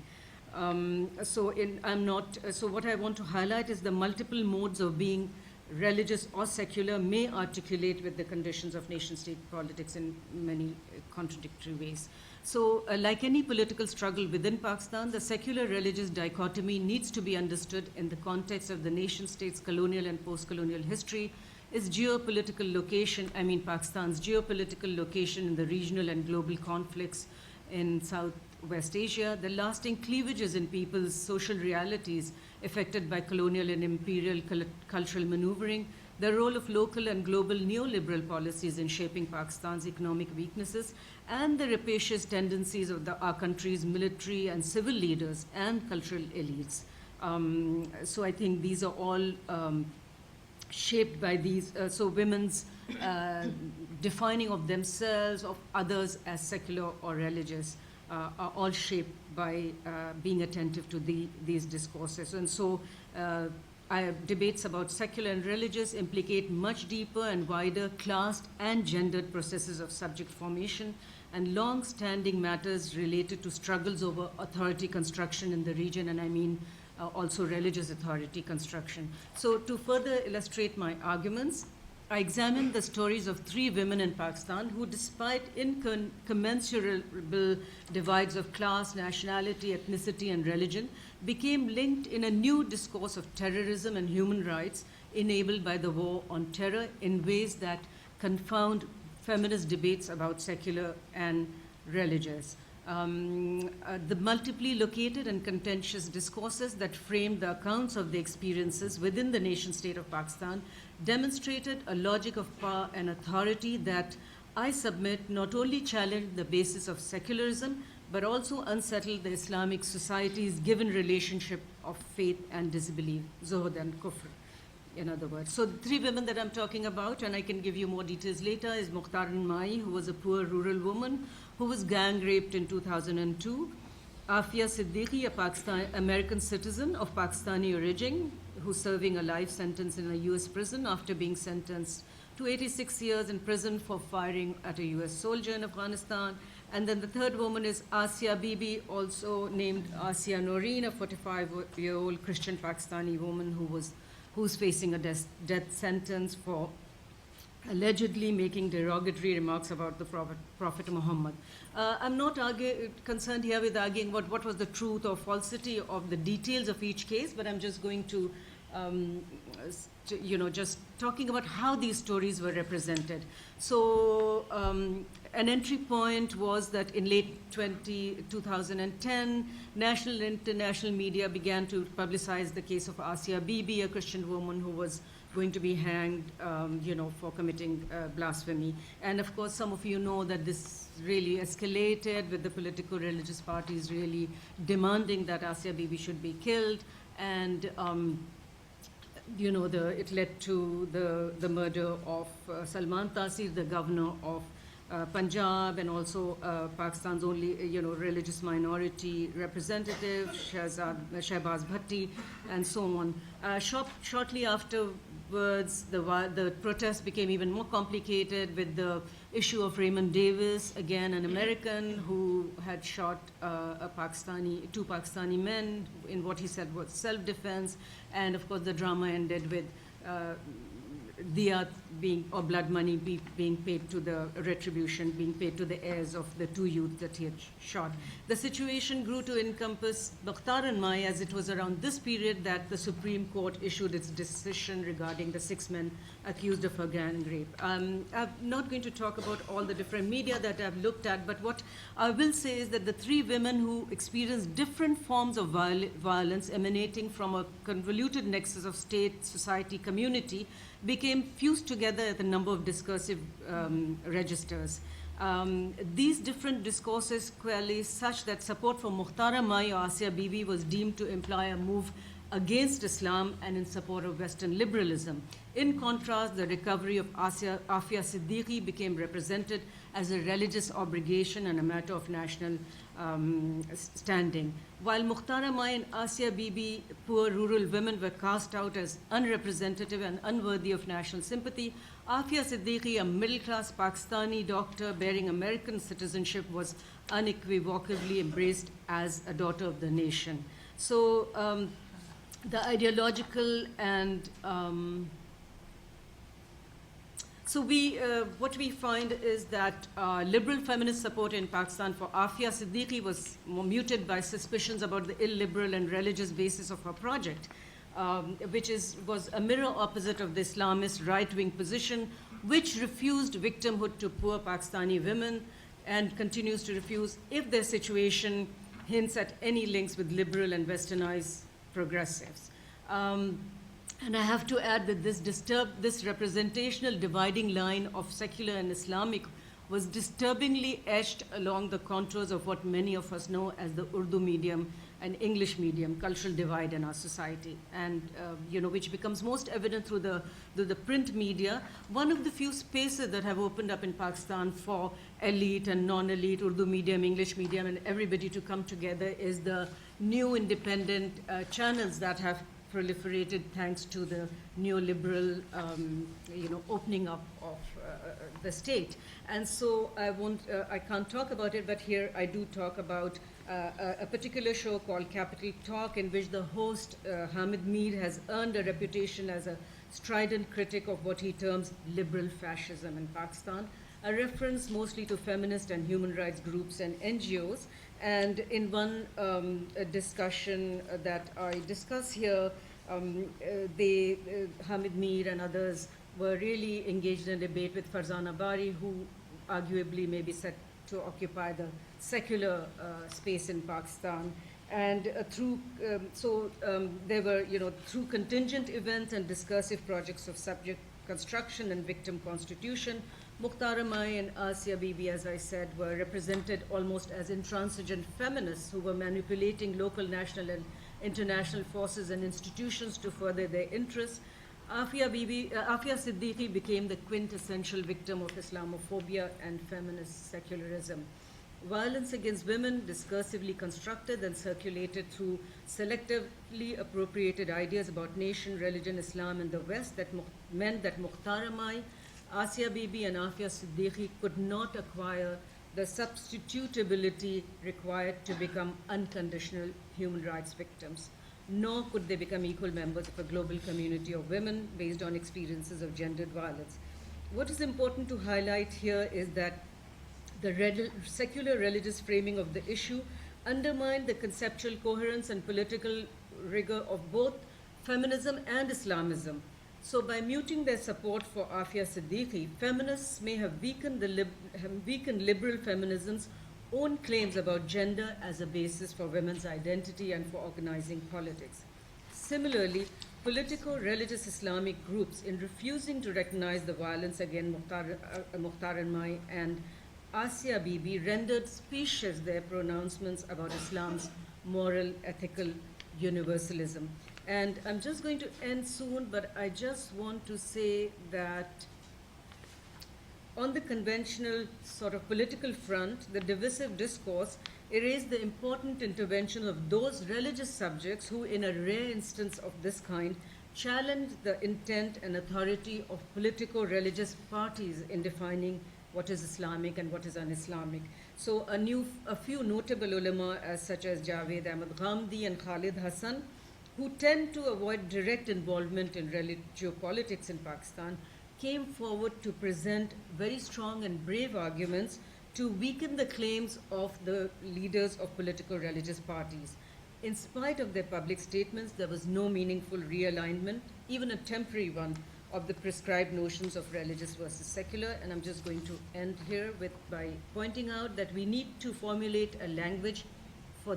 So what I want to highlight is the multiple modes of being religious or secular, may articulate with the conditions of nation-state politics in many contradictory ways. So, like any political struggle within Pakistan, the secular-religious dichotomy needs to be understood in the context of the nation-state's colonial and post-colonial history, its geopolitical location, Pakistan's geopolitical location in the regional and global conflicts in Southwest Asia, the lasting cleavages in people's social realities affected by colonial and imperial cultural maneuvering, the role of local and global neoliberal policies in shaping Pakistan's economic weaknesses, and the rapacious tendencies of our country's military and civil leaders and cultural elites. So I think these are all shaped by these, so women's defining of themselves, of others as secular or religious, are all shaped by being attentive to these discourses. And so debates about secular and religious implicate much deeper and wider classed and gendered processes of subject formation and long-standing matters related to struggles over authority construction in the region, and I mean also religious authority construction. So to further illustrate my arguments, I examined the stories of 3 women in Pakistan who, despite incommensurable divides of class, nationality, ethnicity, and religion, became linked in a new discourse of terrorism and human rights enabled by the war on terror in ways that confound feminist debates about secular and religious. The multiply located and contentious discourses that framed the accounts of the experiences within the nation-state of Pakistan demonstrated a logic of power and authority that I submit not only challenged the basis of secularism, but also unsettled the Islamic society's given relationship of faith and disbelief, zuhud and kufr, in other words. So the 3 women that I'm talking about, and I can give you more details later, is Mukhtaran Mai, who was a poor rural woman who was gang raped in 2002, Afiya Siddiqui, a American citizen of Pakistani origin, who's serving a life sentence in a US prison after being sentenced to 86 years in prison for firing at a US soldier in Afghanistan. And then the third woman is Asia Bibi, also named Asia Noreen, a 45-year-old Christian Pakistani woman who's facing a death sentence for allegedly making derogatory remarks about the Prophet Muhammad. I'm not concerned here with arguing what was the truth or falsity of the details of each case, but I'm just going to, just talking about how these stories were represented. So an entry point was that in late 2010, national and international media began to publicize the case of Asia Bibi, a Christian woman who was going to be hanged, for committing blasphemy. And of course, some of you know that this really escalated with the political religious parties really demanding that Asia Bibi should be killed. And, it led to the murder of Salman Taseer, the governor of Punjab, and also Pakistan's only, religious minority representative, Shehbaz Bhatti, and so on. Shortly afterwards, the protest became even more complicated with the issue of Raymond Davis, again an American who had shot two Pakistani men in what he said was self-defense, and of course the drama ended with Diyat blood money being paid to the retribution, being paid to the heirs of the 2 youths that he had shot. The situation grew to encompass Mukhtaran Mai, as it was around this period that the Supreme Court issued its decision regarding the 6 men accused of a gang rape. I'm not going to talk about all the different media that I've looked at, but what I will say is that the 3 women who experienced different forms of violence emanating from a convoluted nexus of state, society, community became fused together at a number of discursive registers. These different discourses coalesced such that support for Mukhtaran Mai or Asia Bibi was deemed to imply a move against Islam and in support of Western liberalism. In contrast, the recovery of Afiya Siddiqui became represented as a religious obligation and a matter of national standing. While Mukhtaran Mai and Asia Bibi, poor rural women, were cast out as unrepresentative and unworthy of national sympathy, Afiya Siddiqui, a middle-class Pakistani doctor bearing American citizenship, was unequivocally embraced as a daughter of the nation. So the ideological and So what we find is that liberal feminist support in Pakistan for Afiya Siddiqui was muted by suspicions about the illiberal and religious basis of her project, which was a mirror opposite of the Islamist right-wing position, which refused victimhood to poor Pakistani women and continues to refuse if their situation hints at any links with liberal and westernized progressives. And I have to add that this representational dividing line of secular and Islamic was disturbingly etched along the contours of what many of us know as the Urdu medium and English medium cultural divide in our society, and which becomes most evident through the print media. One of the few spaces that have opened up in Pakistan for elite and non-elite, Urdu medium, English medium, and everybody to come together is the new independent channels that have proliferated thanks to the neoliberal, opening up of the state. And so I can't talk about it, but here I do talk about a particular show called Capital Talk, in which the host, Hamid Mir, has earned a reputation as a strident critic of what he terms liberal fascism in Pakistan, a reference mostly to feminist and human rights groups and NGOs. And in one discussion that I discuss here, Hamid Mir and others were really engaged in a debate with Farzana Bari, who arguably may be set to occupy the secular space in Pakistan. And there were, through contingent events and discursive projects of subject construction and victim constitution, Mukhtar Mai and Asia Bibi, as I said, were represented almost as intransigent feminists who were manipulating local, national, and international forces and institutions to further their interests. Afiya Siddiqui became the quintessential victim of Islamophobia and feminist secularism. Violence against women, discursively constructed and circulated through selectively appropriated ideas about nation, religion, Islam, and the West, that meant that Mukhtar Mai, Asia Bibi, and Afiya Siddiqui could not acquire the substitutability required to become unconditional human rights victims, nor could they become equal members of a global community of women based on experiences of gendered violence. What is important to highlight here is that the secular religious framing of the issue undermined the conceptual coherence and political rigor of both feminism and Islamism. So by muting their support for Afiya Siddiqui, feminists may have weakened liberal feminism's own claims about gender as a basis for women's identity and for organizing politics. Similarly, political religious Islamic groups, in refusing to recognize the violence against Mukhtar Mai and Asia Bibi, rendered specious their pronouncements about Islam's moral, ethical universalism. And I'm just going to end soon, but I just want to say that on the conventional sort of political front, the divisive discourse erased the important intervention of those religious subjects who, in a rare instance of this kind, challenged the intent and authority of political religious parties in defining what is Islamic and what is un-Islamic. So a few notable ulama, such as Javed Ahmad Ghamdi and Khalid Hassan, who tend to avoid direct involvement in religio-politics in Pakistan, came forward to present very strong and brave arguments to weaken the claims of the leaders of political religious parties. In spite of their public statements, there was no meaningful realignment, even a temporary one, of the prescribed notions of religious versus secular. And I'm just going to end here by pointing out that we need to formulate a language for,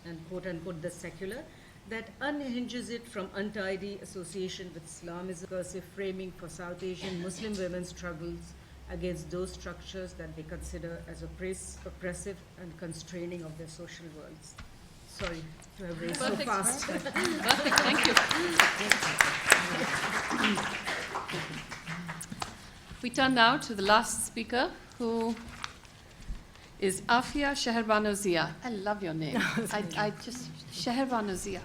and quote-unquote, the secular, that unhinges it from untidy association with Islamism, discursive framing for South Asian Muslim women's struggles against those structures that they consider as oppressive and constraining of their social worlds. Sorry to have raised so fast. Perfect, thank you. We turn now to the last speaker, who is Afiya Shehrbano Zia. I love your name. I just, Shehrbano Zia.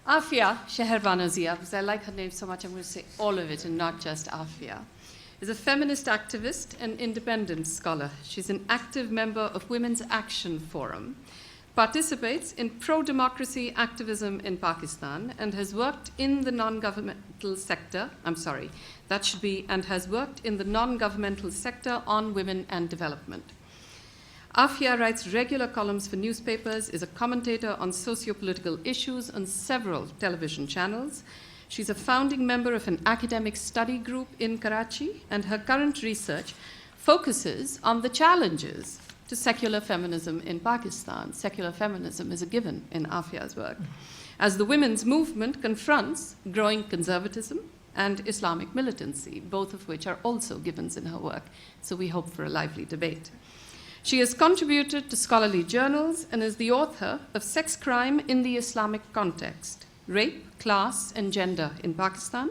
Afiya Shehrbano Zia, because I like her name so much, I'm going to say all of it and not just Afiya, is a feminist activist and independent scholar. She's an active member of Women's Action Forum, participates in pro-democracy activism in Pakistan, and has worked in the non-governmental sector, that should be and has worked in the non-governmental sector on women and development. Afiya writes regular columns for newspapers, is a commentator on socio-political issues on several television channels. She's a founding member of an academic study group in Karachi, and her current research focuses on the challenges to secular feminism in Pakistan. Secular feminism is a given in Afiya's work, as the women's movement confronts growing conservatism and Islamic militancy, both of which are also givens in her work. So we hope for a lively debate. She has contributed to scholarly journals and is the author of Sex Crime in the Islamic Context, Rape, Class, and Gender in Pakistan,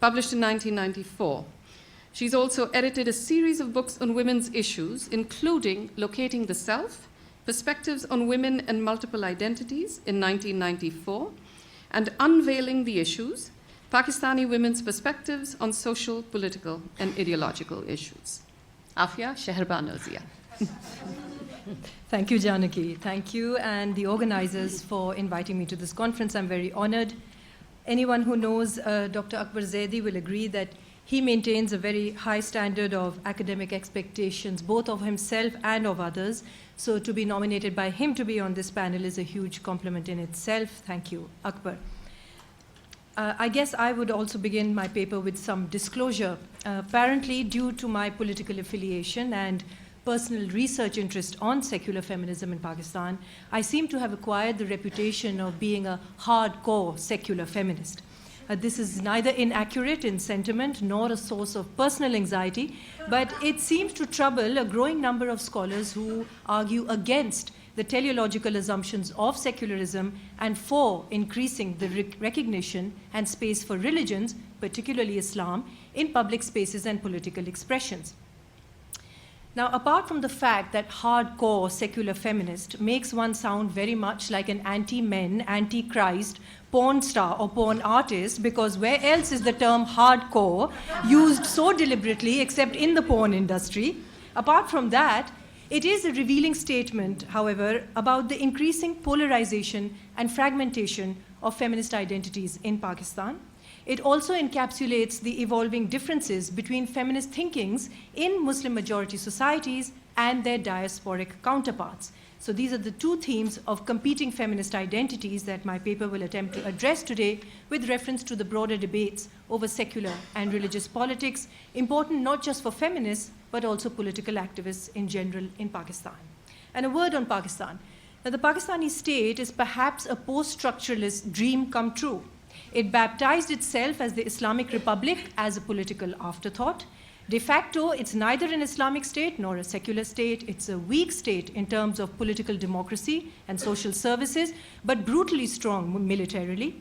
published in 1994. She's also edited a series of books on women's issues, including Locating the Self, Perspectives on Women and Multiple Identities in 1994, and Unveiling the Issues, Pakistani Women's Perspectives on Social, Political, and Ideological Issues. Afiya Shehrbano Zia. Thank you, Janaki. Thank you and the organizers for inviting me to this conference. I'm very honored. Anyone who knows Dr. Akbar Zaidi will agree that he maintains a very high standard of academic expectations, both of himself and of others. So to be nominated by him to be on this panel is a huge compliment in itself. Thank you, Akbar. I guess I would also begin my paper with some disclosure. Apparently, due to my political affiliation and personal research interest on secular feminism in Pakistan, I seem to have acquired the reputation of being a hardcore secular feminist. This is neither inaccurate in sentiment nor a source of personal anxiety, but it seems to trouble a growing number of scholars who argue against the teleological assumptions of secularism and for increasing the recognition and space for religions, particularly Islam, in public spaces and political expressions. Now, apart from the fact that hardcore secular feminist makes one sound very much like an anti-men, anti-Christ, porn star or porn artist, because where else is the term hardcore used so deliberately except in the porn industry? Apart from that, it is a revealing statement, however, about the increasing polarization and fragmentation of feminist identities in Pakistan. It also encapsulates the evolving differences between feminist thinkings in Muslim-majority societies and their diasporic counterparts. So these are the two themes of competing feminist identities that my paper will attempt to address today with reference to the broader debates over secular and religious politics, important not just for feminists, but also political activists in general in Pakistan. And a word on Pakistan. Now, the Pakistani state is perhaps a post-structuralist dream come true. It baptized itself as the Islamic Republic as a political afterthought. De facto, it's neither an Islamic state nor a secular state. It's a weak state in terms of political democracy and social services, but brutally strong militarily.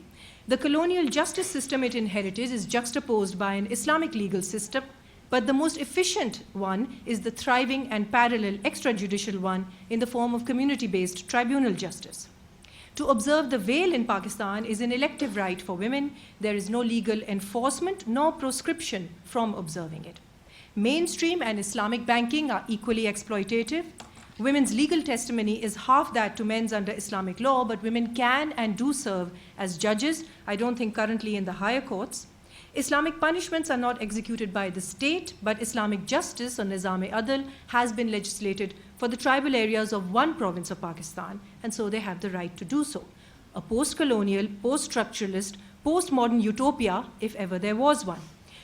The colonial justice system it inherited is juxtaposed by an Islamic legal system, but the most efficient one is the thriving and parallel extrajudicial one in the form of community-based tribunal justice. To observe the veil in Pakistan is an elective right for women. There is no legal enforcement nor proscription from observing it. Mainstream and Islamic banking are equally exploitative. Women's legal testimony is half that to men's under Islamic law, but women can and do serve as judges, I don't think currently in the higher courts. Islamic punishments are not executed by the state, but Islamic justice, or Nizam-e-Adl, has been legislated for the tribal areas of one province of Pakistan, and so they have the right to do so. A post-colonial, post-structuralist, post-modern utopia, if ever there was one,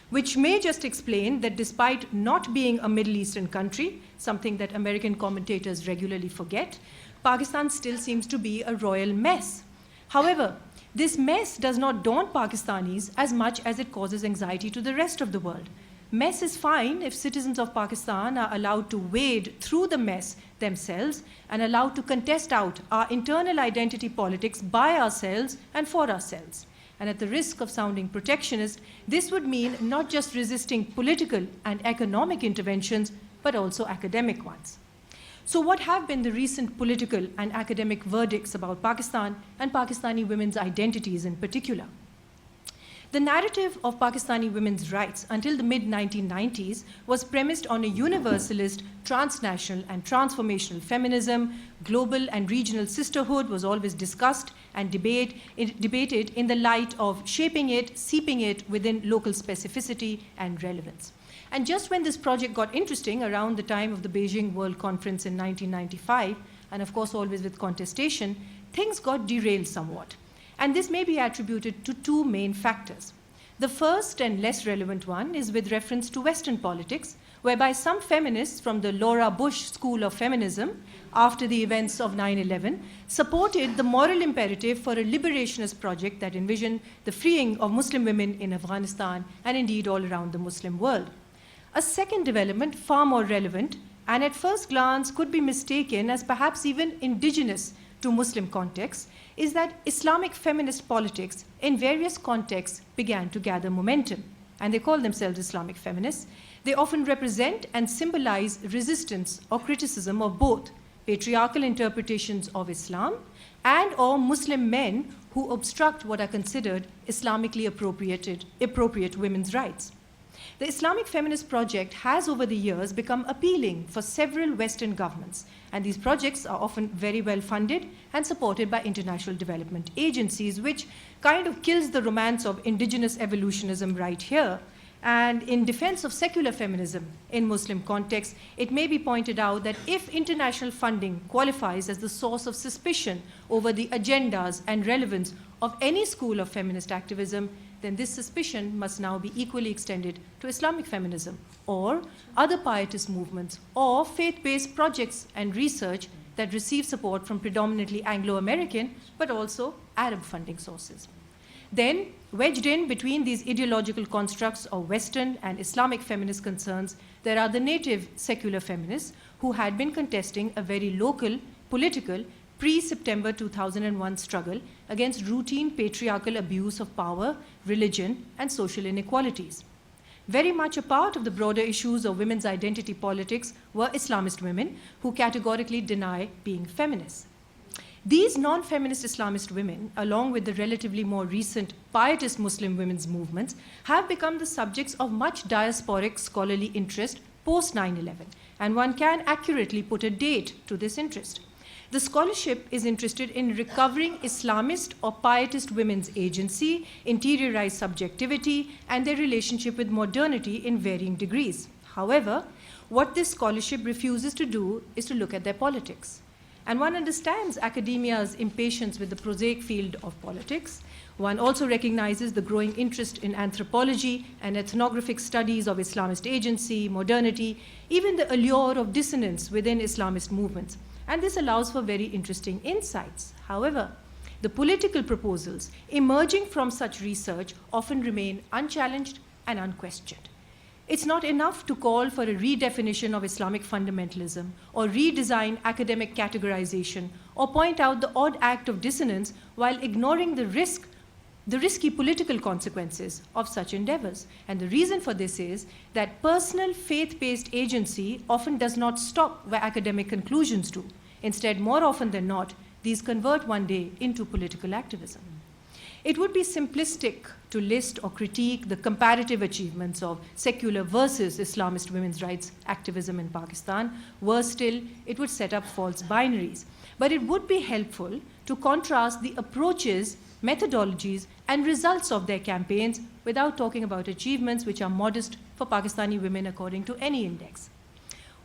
which may just explain that despite not being a Middle Eastern country, something that American commentators regularly forget, Pakistan still seems to be a royal mess. However, this mess does not daunt Pakistanis as much as it causes anxiety to the rest of the world. Mess is fine if citizens of Pakistan are allowed to wade through the mess themselves and allowed to contest out our internal identity politics by ourselves and for ourselves. And at the risk of sounding protectionist, this would mean not just resisting political and economic interventions, but also academic ones. So what have been the recent political and academic verdicts about Pakistan and Pakistani women's identities in particular? The narrative of Pakistani women's rights until the mid-1990s was premised on a universalist, transnational, and transformational feminism. Global and regional sisterhood was always discussed and debated in the light of shaping it, seeping it within local specificity and relevance. And just when this project got interesting, around the time of the Beijing World Conference in 1995, and of course always with contestation, things got derailed somewhat. And this may be attributed to two main factors. The first and less relevant one is with reference to Western politics, whereby some feminists from the Laura Bush school of feminism, after the events of 9/11, supported the moral imperative for a liberationist project that envisioned the freeing of Muslim women in Afghanistan and indeed all around the Muslim world. A second development, far more relevant, and at first glance could be mistaken as perhaps even indigenous to Muslim contexts, is that Islamic feminist politics in various contexts began to gather momentum. And they call themselves Islamic feminists. They often represent and symbolize resistance or criticism of both patriarchal interpretations of Islam and or Muslim men who obstruct what are considered Islamically appropriate women's rights. The Islamic feminist project has over the years become appealing for several Western governments, and these projects are often very well funded and supported by international development agencies, which kind of kills the romance of indigenous evolutionism right here. And in defense of secular feminism in Muslim contexts, it may be pointed out that if international funding qualifies as the source of suspicion over the agendas and relevance of any school of feminist activism, then this suspicion must now be equally extended to Islamic feminism or other pietist movements or faith-based projects and research that receive support from predominantly Anglo-American but also Arab funding sources. Then, wedged in between these ideological constructs of Western and Islamic feminist concerns, there are the native secular feminists who had been contesting a very local, political, pre-September 2001 struggle against routine patriarchal abuse of power, religion, and social inequalities. Very much a part of the broader issues of women's identity politics were Islamist women who categorically deny being feminists. These non-feminist Islamist women, along with the relatively more recent pietist Muslim women's movements, have become the subjects of much diasporic scholarly interest post 9/11, and one can accurately put a date to this interest. The scholarship is interested in recovering Islamist or pietist women's agency, interiorized subjectivity, and their relationship with modernity in varying degrees. However, what this scholarship refuses to do is to look at their politics. And one understands academia's impatience with the prosaic field of politics. One also recognizes the growing interest in anthropology and ethnographic studies of Islamist agency, modernity, even the allure of dissonance within Islamist movements. And this allows for very interesting insights. However, the political proposals emerging from such research often remain unchallenged and unquestioned. It's not enough to call for a redefinition of Islamic fundamentalism or redesign academic categorization or point out the odd act of dissonance while ignoring the risky political consequences of such endeavors. And the reason for this is that personal faith-based agency often does not stop where academic conclusions do. Instead, more often than not, these convert one day into political activism. It would be simplistic to list or critique the comparative achievements of secular versus Islamist women's rights activism in Pakistan. Worse still, it would set up false binaries. But it would be helpful to contrast the approaches, methodologies, and results of their campaigns without talking about achievements which are modest for Pakistani women according to any index.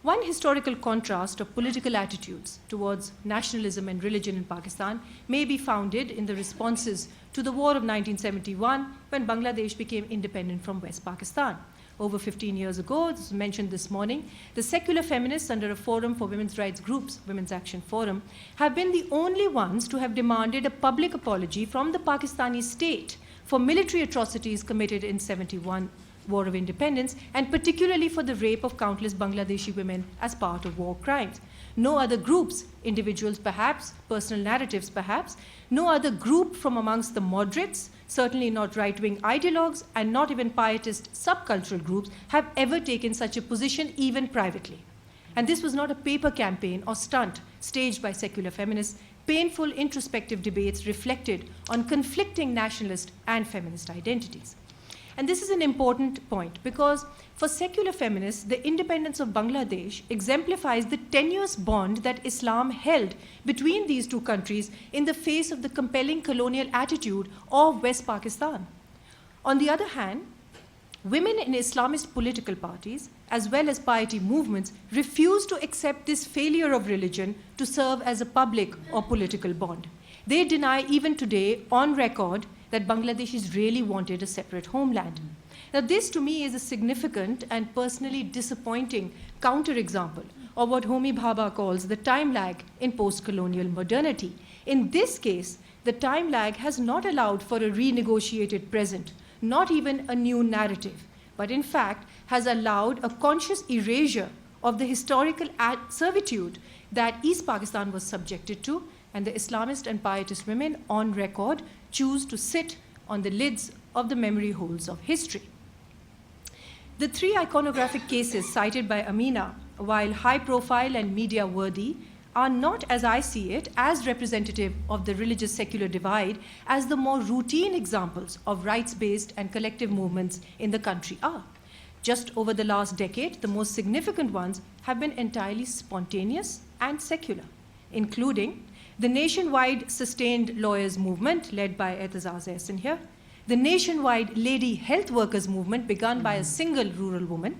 One historical contrast of political attitudes towards nationalism and religion in Pakistan may be founded in the responses to the war of 1971 when Bangladesh became independent from West Pakistan. Over 15 years ago, this was mentioned this morning, the secular feminists under a forum for women's rights groups, Women's Action Forum, have been the only ones to have demanded a public apology from the Pakistani state for military atrocities committed in 71 War of Independence, and particularly for the rape of countless Bangladeshi women as part of war crimes. No other groups, individuals perhaps, personal narratives perhaps, no other group from amongst the moderates, certainly not right-wing ideologues, and not even pietist subcultural groups have ever taken such a position even privately. And this was not a paper campaign or stunt staged by secular feminists. painful introspective debates reflected on conflicting nationalist and feminist identities. And this is an important point because for secular feminists, the independence of Bangladesh exemplifies the tenuous bond that Islam held between these two countries in the face of the compelling colonial attitude of West Pakistan. On the other hand, women in Islamist political parties, as well as piety movements, refuse to accept this failure of religion to serve as a public or political bond. They deny even today, on record, that Bangladeshis really wanted a separate homeland. Now, this to me is a significant and personally disappointing counterexample of what Homi Bhabha calls the time lag in post-colonial modernity. In this case, the time lag has not allowed for a renegotiated present, not even a new narrative, but in fact has allowed a conscious erasure of the historical servitude that East Pakistan was subjected to, and the Islamist and pietist women on record choose to sit on the lids of the memory holes of history. The three iconographic cases cited by Amina, while high profile and media worthy, are not, as I see it, as representative of the religious secular divide as the more routine examples of rights-based and collective movements in the country are. Just over the last decade, the most significant ones have been entirely spontaneous and secular, including the nationwide sustained lawyers movement led by Ryerson here, the nationwide lady health workers movement begun by a single rural woman,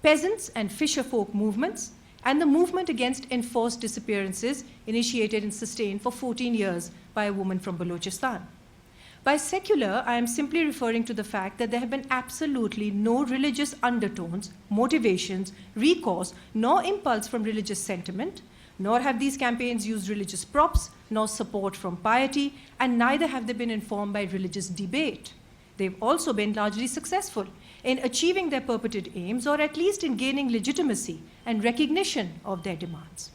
peasants and fisher folk movements, and the movement against enforced disappearances initiated and sustained for 14 years by a woman from Balochistan. By secular, I am simply referring to the fact that there have been absolutely no religious undertones, motivations, recourse, nor impulse from religious sentiment, nor have these campaigns used religious props, nor support from piety, and neither have they been informed by religious debate. They've also been largely successful in achieving their purported aims, or at least in gaining legitimacy and recognition of their demands.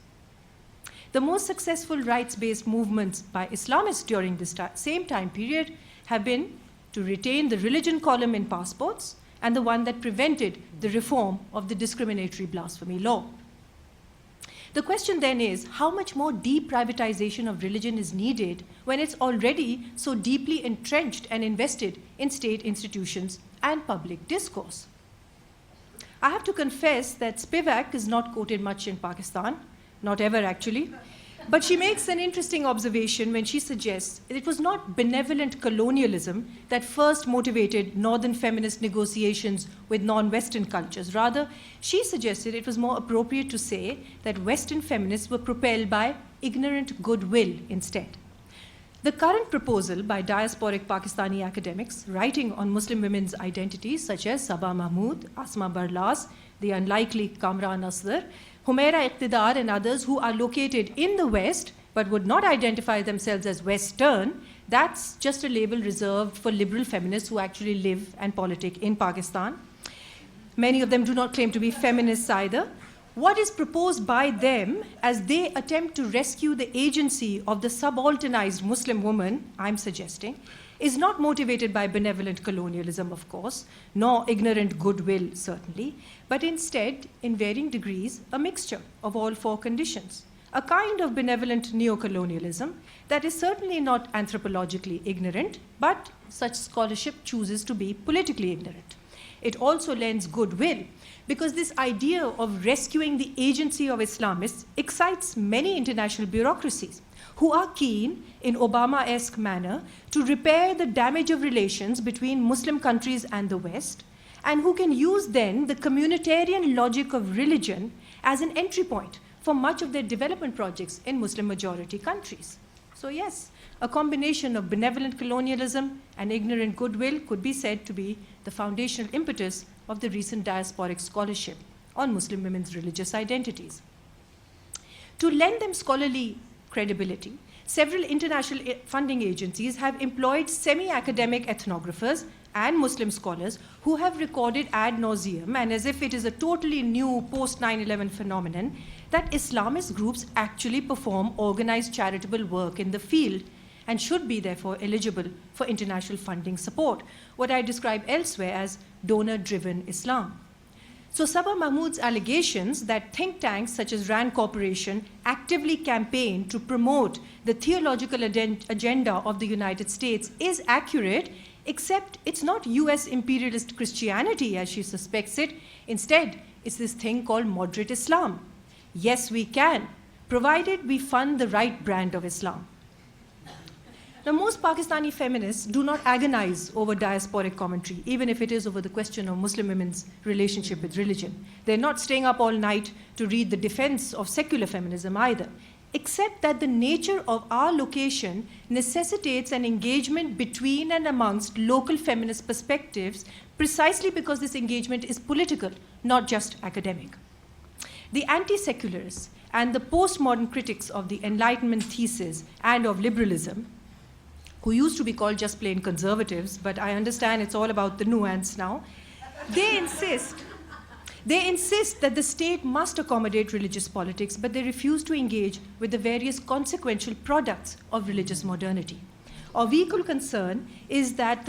The most successful rights-based movements by Islamists during this same time period have been to retain the religion column in passports and the one that prevented the reform of the discriminatory blasphemy law. The question then is, how much more deprivatization of religion is needed when it's already so deeply entrenched and invested in state institutions and public discourse? I have to confess that Spivak is not quoted much in Pakistan, not ever actually, but she makes an interesting observation when she suggests that it was not benevolent colonialism that first motivated northern feminist negotiations with non-Western cultures. Rather, she suggested it was more appropriate to say that Western feminists were propelled by ignorant goodwill instead. The current proposal by diasporic Pakistani academics writing on Muslim women's identities, such as Sabah Mahmood, Asma Barlas, the unlikely Kamran Asghar, Humaira Iqtidar, and others who are located in the West but would not identify themselves as Western, that's just a label reserved for liberal feminists who actually live and politic in Pakistan. Many of them do not claim to be feminists either. What is proposed by them as they attempt to rescue the agency of the subalternized Muslim woman, I'm suggesting, is not motivated by benevolent colonialism, of course, nor ignorant goodwill, certainly, but instead, in varying degrees, a mixture of all four conditions. A kind of benevolent neocolonialism that is certainly not anthropologically ignorant, but such scholarship chooses to be politically ignorant. It also lends goodwill, because this idea of rescuing the agency of Islamists excites many international bureaucracies who are keen, in Obama-esque manner, to repair the damage of relations between Muslim countries and the West, and who can use then the communitarian logic of religion as an entry point for much of their development projects in Muslim-majority countries. So yes, a combination of benevolent colonialism and ignorant goodwill could be said to be the foundational impetus of the recent diasporic scholarship on Muslim women's religious identities. To lend them scholarly credibility, several international funding agencies have employed semi-academic ethnographers and Muslim scholars who have recorded ad nauseum, and as if it is a totally new post-9/11 phenomenon, that Islamist groups actually perform organized charitable work in the field and should be therefore eligible for international funding support, what I describe elsewhere as donor-driven Islam. So Sabah Mahmood's allegations that think tanks such as RAND Corporation actively campaign to promote the theological agenda of the United States is accurate, except it's not US imperialist Christianity as she suspects it. Instead, it's this thing called moderate Islam. Yes, we can, provided we fund the right brand of Islam. Now, most Pakistani feminists do not agonize over diasporic commentary, even if it is over the question of Muslim women's relationship with religion. They're not staying up all night to read the defense of secular feminism either, except that the nature of our location necessitates an engagement between and amongst local feminist perspectives, precisely because this engagement is political, not just academic. The anti-secularists and the postmodern critics of the Enlightenment thesis and of liberalism, who used to be called just plain conservatives, but I understand it's all about the nuance now, they insist that the state must accommodate religious politics, but they refuse to engage with the various consequential products of religious modernity. Of equal concern is the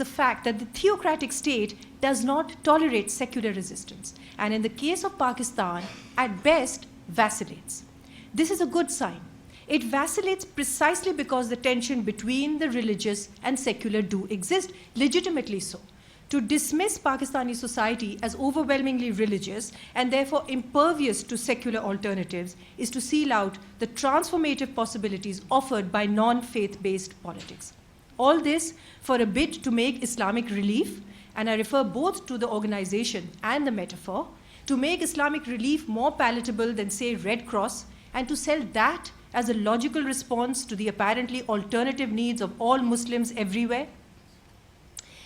fact that the theocratic state does not tolerate secular resistance, and in the case of Pakistan, at best, vacillates. This is a good sign. It vacillates precisely because the tension between the religious and secular do exist, legitimately so. To dismiss Pakistani society as overwhelmingly religious and therefore impervious to secular alternatives is to seal out the transformative possibilities offered by non-faith-based politics. All this for a bid to make Islamic relief, and I refer both to the organization and the metaphor, to make Islamic relief more palatable than, say, Red Cross, and to sell that as a logical response to the apparently alternative needs of all Muslims everywhere.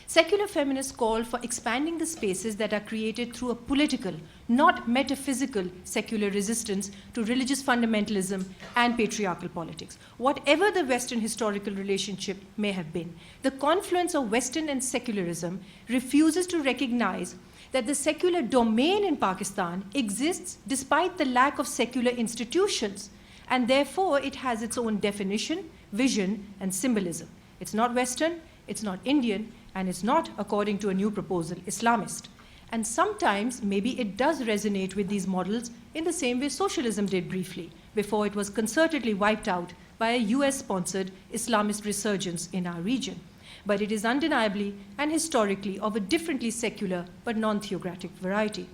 Secular feminists call for expanding the spaces that are created through a political, not metaphysical, secular resistance to religious fundamentalism and patriarchal politics. Whatever the Western historical relationship may have been, the confluence of Western and secularism refuses to recognize that the secular domain in Pakistan exists despite the lack of secular institutions, and therefore it has its own definition, vision, and symbolism. It's not Western, it's not Indian, and it's not, according to a new proposal, Islamist. And sometimes maybe it does resonate with these models in the same way socialism did briefly, before it was concertedly wiped out by a US-sponsored Islamist resurgence in our region. But it is undeniably and historically of a differently secular but non-theocratic variety.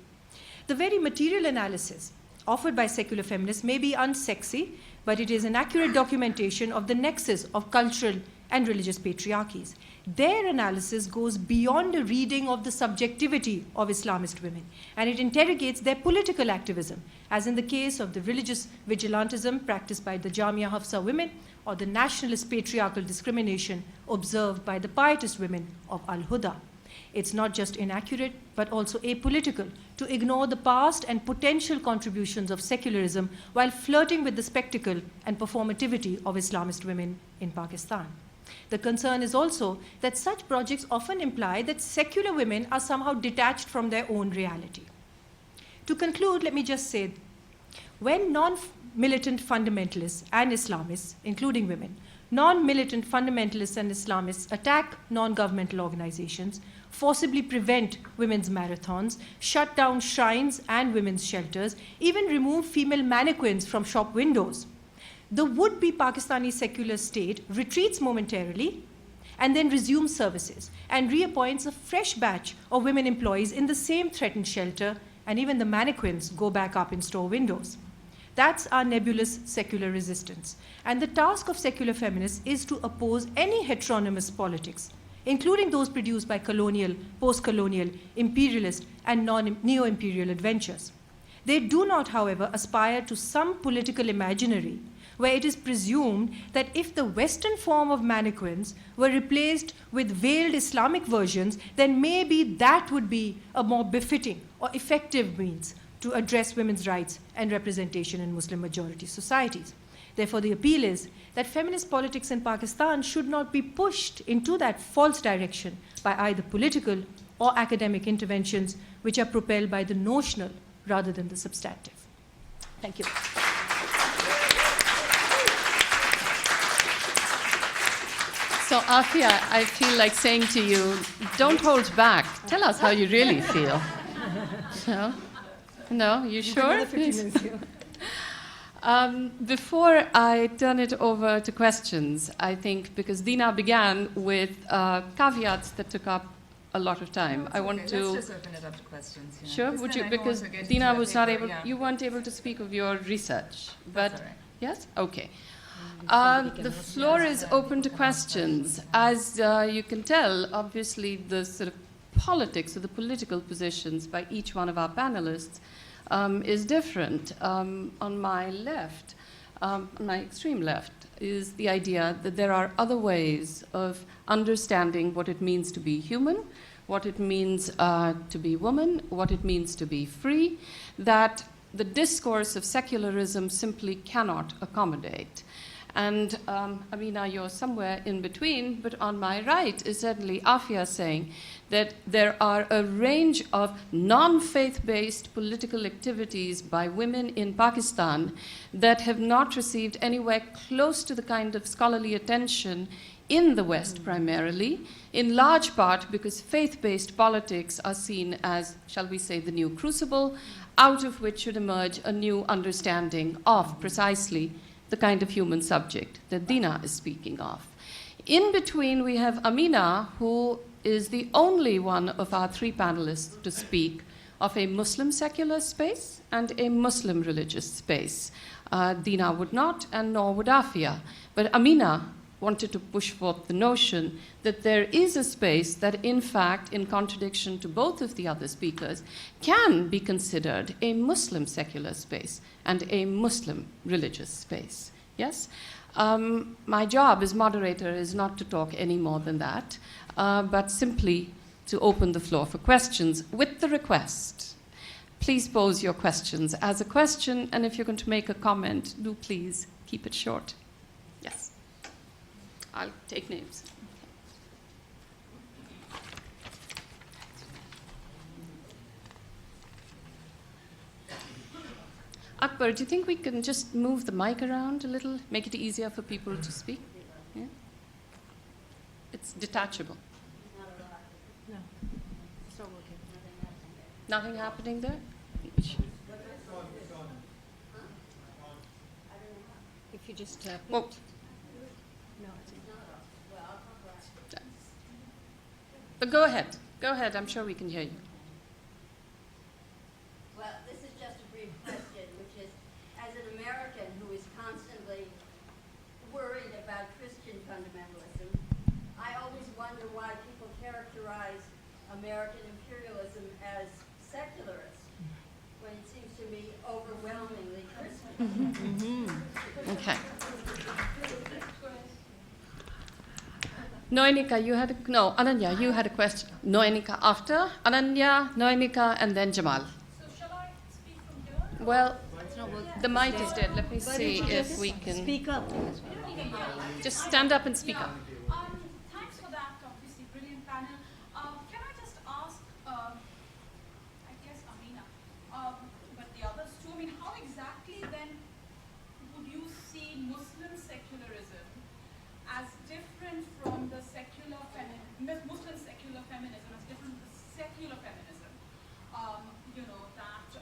The very material analysis offered by secular feminists may be unsexy, but it is an accurate documentation of the nexus of cultural and religious patriarchies. Their analysis goes beyond a reading of the subjectivity of Islamist women, and it interrogates their political activism, as in the case of the religious vigilantism practiced by the Jamia Hafsa women or the nationalist patriarchal discrimination observed by the pietist women of Al-Huda. It's not just inaccurate, but also apolitical to ignore the past and potential contributions of secularism while flirting with the spectacle and performativity of Islamist women in Pakistan. The concern is also that such projects often imply that secular women are somehow detached from their own reality. To conclude, let me just say, when non-militant fundamentalists and Islamists, including women, non-militant fundamentalists and Islamists attack non-governmental organizations, forcibly prevent women's marathons, shut down shrines and women's shelters, even remove female mannequins from shop windows, the would-be Pakistani secular state retreats momentarily and then resumes services and reappoints a fresh batch of women employees in the same threatened shelter, and even the mannequins go back up in store windows. That's our nebulous secular resistance. And the task of secular feminists is to oppose any heteronymous politics, including those produced by colonial, post-colonial, imperialist, and neo-imperial adventures. They do not, however, aspire to some political imaginary where it is presumed that if the Western form of mannequins were replaced with veiled Islamic versions, then maybe that would be a more befitting or effective means to address women's rights and representation in Muslim-majority societies. Therefore, the appeal is that feminist politics in Pakistan should not be pushed into that false direction by either political or academic interventions which are propelled by the notional rather than the substantive. Thank you. So, Afiya, I feel like saying to you, don't hold back. Tell us how you really feel. No? No, you sure? Another 15 minutes here. Before I turn it over to questions, I think because Dina began with caveats that took up a lot of time, I want to. Let's just open it up to questions. Sure, would you? Because Dina was not able. You weren't able to speak of your research, but That's all right. yes, okay. The floor is open to questions. As you can tell, obviously the sort of politics or the political positions by each one of our panelists is different. On my left, on my extreme left, is the idea that there are other ways of understanding what it means to be human, what it means to be woman, what it means to be free, that the discourse of secularism simply cannot accommodate. And Amina, you're somewhere in between, but on my right is certainly Afiya saying that there are a range of non-faith-based political activities by women in Pakistan that have not received anywhere close to the kind of scholarly attention in the West primarily, in large part because faith-based politics are seen as, shall we say, the new crucible, out of which should emerge a new understanding of precisely the kind of human subject that Dina is speaking of. In between, we have Amina, who is the only one of our three panelists to speak of a Muslim secular space and a Muslim religious space. Dina would not, and nor would Afiya. But Amina wanted to push forth the notion that there is a space that, in fact, in contradiction to both of the other speakers, can be considered a Muslim secular space and a Muslim religious space. Yes? My job as moderator is not to talk any more than that, but simply to open the floor for questions with the request. Please pose your questions as a question, and if you're going to make a comment, do please keep it short. Yes. I'll take names. Akbar, do you think we can just move the mic around a little, make it easier for people to speak? Yeah? It's detachable. No, it's not working. Nothing happening there? If you just tap it. Well, No. but go ahead. Go ahead. I'm sure we can hear you. Well, this is just a brief question, which is, as an American who is constantly worried about Christian fundamentalism, I always wonder why people characterize American imperialism as secularist, when it seems to me overwhelmingly Christian. Okay. Noinika, you had a, no, Ananya, you had a question. Noinika after, Ananya, Noinika, and then Jamal. So shall I speak from here? Well, It's not working. the mic is dead. Let me Why see don't you if just we can speak up. just stand up and speak up. Thanks for that, obviously brilliant panel. Can I just ask, I guess Amina, but the others too, I mean, how exactly then would you see Muslim secularism as different from the Muslim secular feminism, as different from the secular feminism, that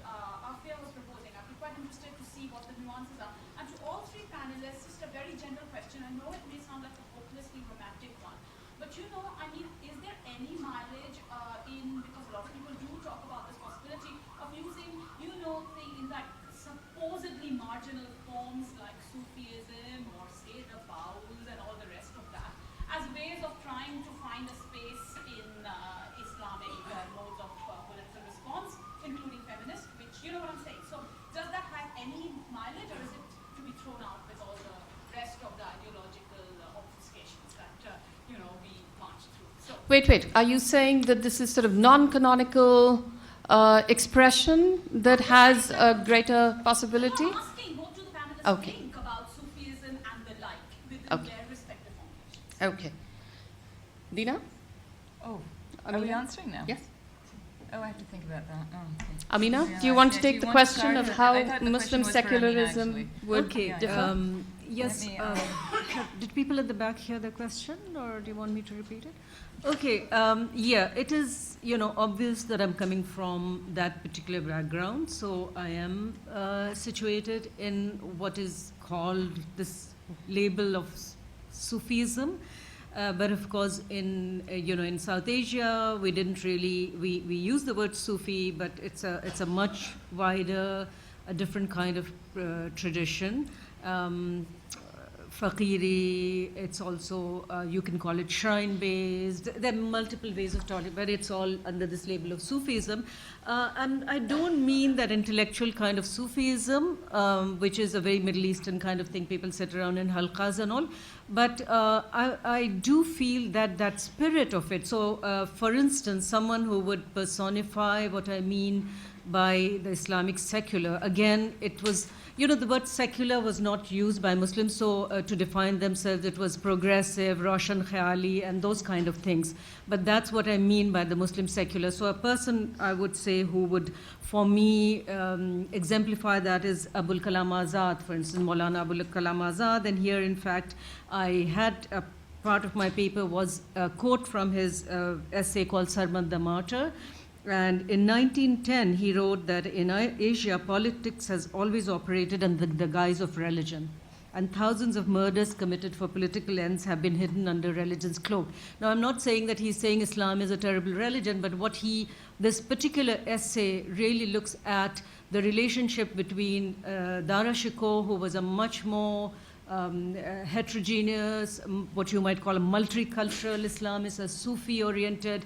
Afiya was proposing? I'd be quite interested to see what the nuances are. And to all three panelists, just a very general question. I know it may sound like a hopelessly romantic one, but I mean, is there any mileage because a lot of people do talk about this possibility of using, things like supposedly marginal forms like Sufism or say the Baus and all the rest of that as ways of trying to find a space in Islamic modes of political response, including feminist, which you know what I'm saying. So does that have any mileage, or is it to be thrown out with all the rest of the ideological obfuscations that we march through? So Wait. Are you saying that this is sort of non-canonical expression that has a greater possibility? I'm asking what do the panelists think about Sufism and the like within their respective formulations? Okay. Dina? Oh, are we answering now? Yes. Oh, I have to think about that. Oh, okay. Amina, do you Yeah, want to yeah, take do the you want to question start? of how I thought the Muslim question was for Amina, secularism actually. would Okay. differ? Yes. Let me, Did people at the back hear the question, or do you want me to repeat it? Okay. Yeah, it is, obvious that I'm coming from that particular background. So I am situated in what is called this label of Sufism. But of course, in South Asia, we didn't really we use the word Sufi, but it's a much wider, a different kind of tradition. Faqiri, it's also, you can call it shrine-based. There are multiple ways of talking, but it's all under this label of Sufism. And I don't mean that intellectual kind of Sufism, which is a very Middle Eastern kind of thing, people sit around in halqas and all, but I do feel that spirit of it. So, for instance, someone who would personify what I mean by the Islamic secular, again, it was, the word secular was not used by Muslims, so to define themselves, it was progressive, Roshan Khayali, and those kind of things. But that's what I mean by the Muslim secular. So a person, I would say, who would, for me, exemplify that is Abul Kalam Azad, for instance, Maulana Abul Kalam Azad. And here, in fact, I had a part of my paper was a quote from his essay called Sarmad the Martyr. And in 1910, he wrote that in Asia, politics has always operated under the guise of religion. And thousands of murders committed for political ends have been hidden under religion's cloak. Now, I'm not saying that he's saying Islam is a terrible religion, but this particular essay really looks at the relationship between Dara Shikoh, who was a much more heterogeneous, what you might call a multicultural Islamist, a Sufi-oriented,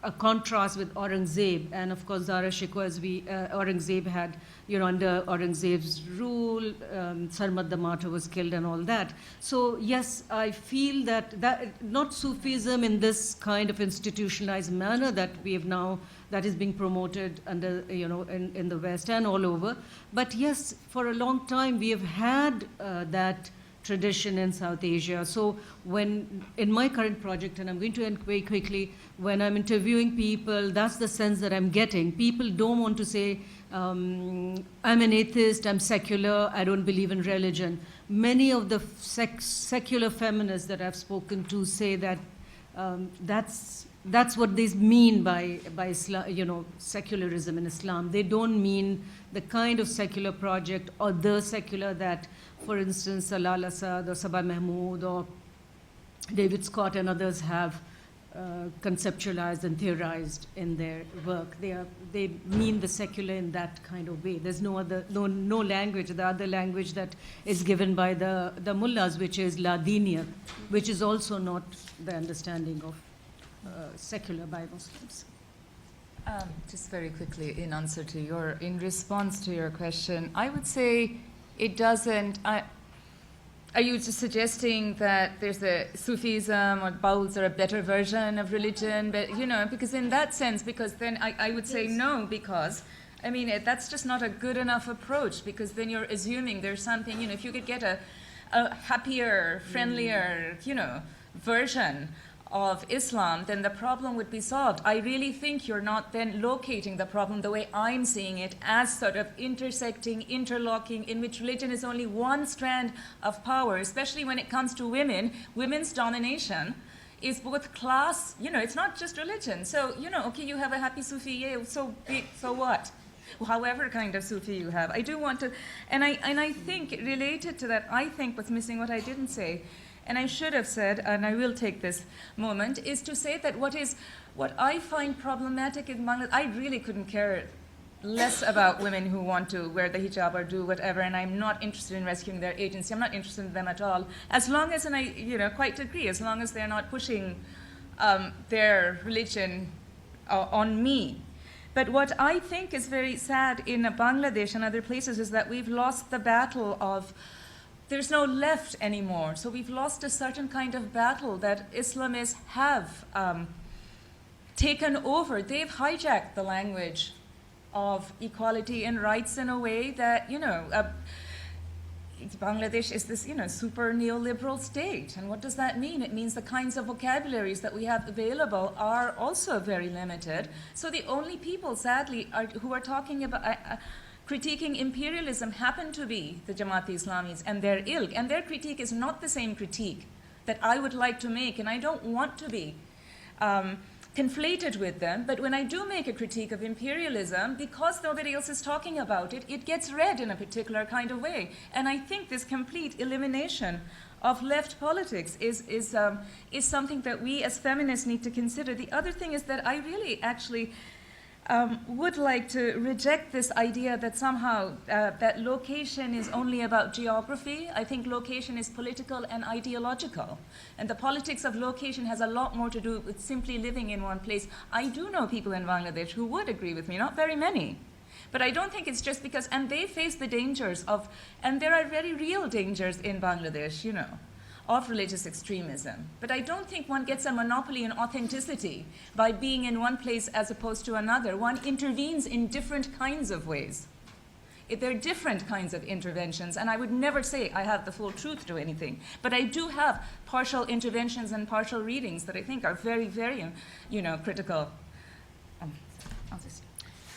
a contrast with Aurangzeb. And of course, Zara Shikoh, as Aurangzeb had, under Aurangzeb's rule, Sarmad the Martyr was killed and all that. So yes, I feel that not Sufism in this kind of institutionalized manner that we have now, that is being promoted under, in the West and all over. But yes, for a long time, we have had that tradition in South Asia. So when, in my current project, and I'm going to end very quickly, when I'm interviewing people, that's the sense that I'm getting. People don't want to say, I'm an atheist, I'm secular, I don't believe in religion. Many of the secular feminists that I've spoken to say that that's what they mean by Islam, secularism in Islam. They don't mean the kind of secular project or the secular that, for instance, Salal Asad or Sabah Mahmood or David Scott and others have conceptualized and theorized in their work. They mean the secular in that kind of way. There's no language. The other language that is given by the mullahs, which is La Diniyat, which is also not the understanding of secular by Muslims. Just very quickly, in response to your question, I would say it doesn't. Are you just suggesting that there's a Sufism or Bauls are a better version of religion? But because in that sense, because then I would say no, because I mean that's just not a good enough approach. Because then you're assuming there's something. If you could get a happier, friendlier, version of Islam, then the problem would be solved. I really think you're not then locating the problem the way I'm seeing it, as sort of intersecting, interlocking, in which religion is only one strand of power, especially when it comes to women. Women's domination is both class, it's not just religion. So, okay, you have a happy Sufi, yeah, so what? However kind of Sufi you have. I do want to, and I think related to that, I think what's missing, what I didn't say, and I should have said, and I will take this moment, is to say that what I find problematic in Bangladesh, I really couldn't care less about women who want to wear the hijab or do whatever, and I'm not interested in rescuing their agency. I'm not interested in them at all. As long as, and I quite agree, as long as they're not pushing their religion on me. But what I think is very sad in Bangladesh and other places is that we've lost the battle of there's no left anymore. So we've lost a certain kind of battle that Islamists have taken over. They've hijacked the language of equality and rights in a way that, Bangladesh is this, super neoliberal state. And what does that mean? It means the kinds of vocabularies that we have available are also very limited. So the only people, sadly, who are talking about critiquing imperialism happen to be the Jamaat-e-Islamis and their ilk. And their critique is not the same critique that I would like to make, and I don't want to be conflated with them. But when I do make a critique of imperialism, because nobody else is talking about it, it gets read in a particular kind of way. And I think this complete elimination of left politics is something that we as feminists need to consider. The other thing is that I really actually would like to reject this idea that somehow that location is only about geography. I think location is political and ideological. And the politics of location has a lot more to do with simply living in one place. I do know people in Bangladesh who would agree with me, not very many. But I don't think it's just because, and they face the dangers of, and there are very real dangers in Bangladesh, of religious extremism. But I don't think one gets a monopoly in authenticity by being in one place as opposed to another. One intervenes in different kinds of ways. There are different kinds of interventions, and I would never say I have the full truth to anything. But I do have partial interventions and partial readings that I think are very, very, critical.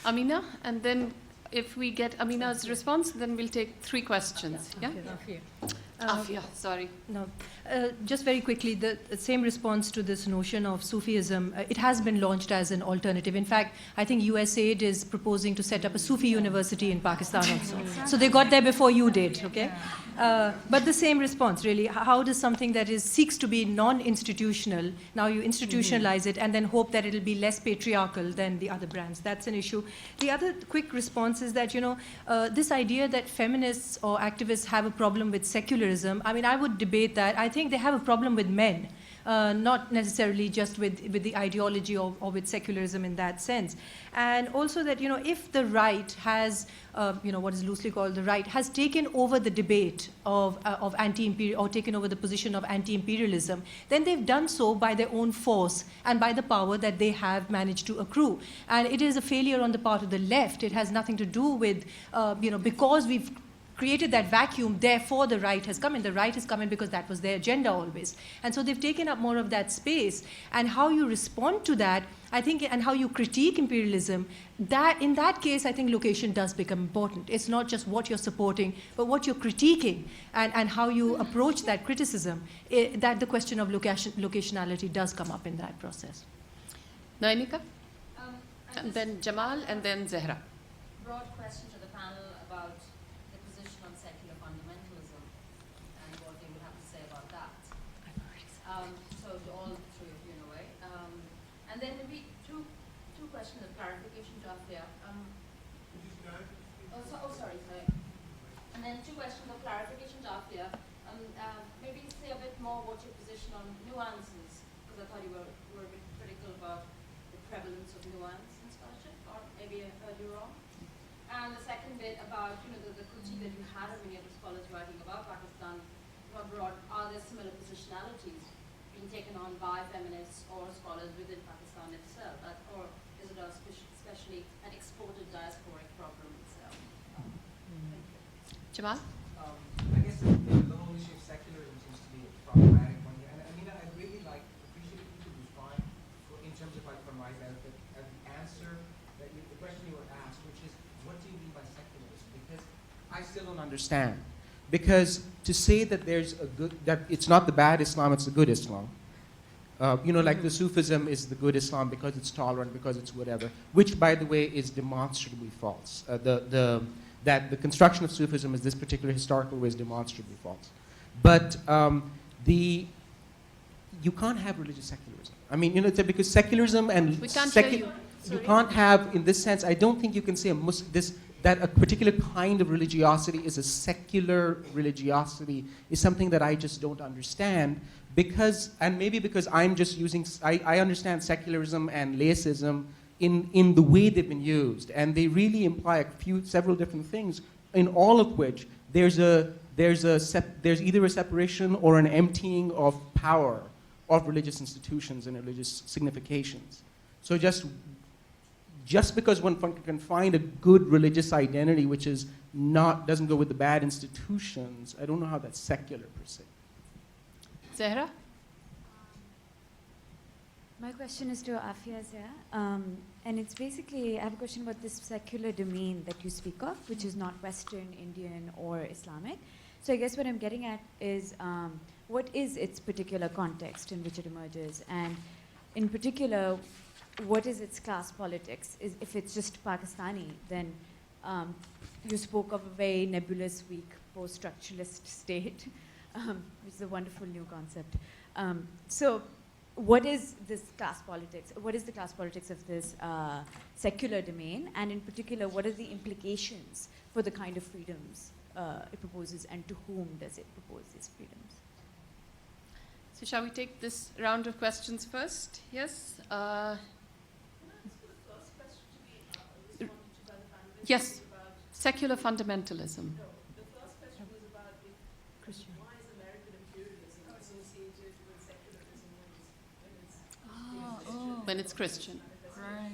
Amina, and then if we get Amina's response, then we'll take 3 questions. Yeah? Afiya, sorry. No, just very quickly, the same response to this notion of Sufism, it has been launched as an alternative. In fact, I think USAID is proposing to set up a Sufi university in Pakistan also. So they got there before you did, okay? But the same response, really. How does something that seeks to be non-institutional, now you institutionalize it and then hope that it'll be less patriarchal than the other brands? That's an issue. The other quick response is that, this idea that feminists or activists have a problem with secularism, I mean, I would debate that. I think they have a problem with men, not necessarily just with the ideology or with secularism in that sense. And also that, if the right has, what is loosely called the right, has taken over the debate of anti-imperial, or taken over the position of anti-imperialism, then they've done so by their own force and by the power that they have managed to accrue. And it is a failure on the part of the left. It has nothing to do with, because we've created that vacuum, therefore the right has come in. The right has come in because that was their agenda always. And so they've taken up more of that space. And how you respond to that, I think, and how you critique imperialism, that in that case, I think location does become important. It's not just what you're supporting, but what you're critiquing and how you approach that criticism, that the question of locationality does come up in that process. Nainika? And then Jamal, and then Zehra. Broad question to the panel about the position on secular fundamentalism and what they would have to say about that. So to all 3 of you in a way. And then maybe two questions of clarification to Afiya. Sorry. And then 2 questions of clarification to Afiya. Maybe say a bit more what your position on nuances, because I thought you were a bit critical about the prevalence of nuance in scholarship, or maybe I heard you wrong. And the second bit about the critique that you had of many of the scholars writing about Pakistan abroad, are there similar positionalities being taken on by feminists or scholars within Pakistan itself, or is it especially an exported diasporic problem itself? Jamal? I guess the whole issue of secularism seems to be a problematic one here. And I mean, I'd really appreciate if you could respond in terms of for my benefit, the answer, the question you were asked, which is, what do you mean by secularism? Because I still don't understand. Because to say that that it's not the bad Islam, it's the good Islam. Like the Sufism is the good Islam because it's tolerant, because it's whatever, which, by the way, is demonstrably false. That the construction of Sufism is this particular historical way is demonstrably false. But you can't have religious secularism. I mean, because secularism and we can't hear you. You can't have, in this sense, I don't think you can say that a particular kind of religiosity is a secular religiosity is something that I just don't understand, and maybe because I'm just I understand secularism and laicism in the way they've been used, and they really imply several different things, in all of which there's either a separation or an emptying of power of religious institutions and religious significations. So just just because one can find a good religious identity which is doesn't go with the bad institutions, I don't know how that's secular per se. Zehra? My question is to Afiya Zia, and it's basically, I have a question about this secular domain that you speak of, which is not Western, Indian, or Islamic. So I guess what I'm getting at is, what is its particular context in which it emerges? And in particular, what is its class politics? If it's just Pakistani, then you spoke of a very nebulous, weak, post-structuralist state, which is a wonderful new concept. So what is this class politics? What is the class politics of this secular domain? And in particular, what are the implications for the kind of freedoms it proposes, and to whom does it propose these freedoms? So shall we take this round of questions first? Yes? Yes, secular fundamentalism. No, the first question was about why is American imperialism associated with secularism When it's Christian. Right.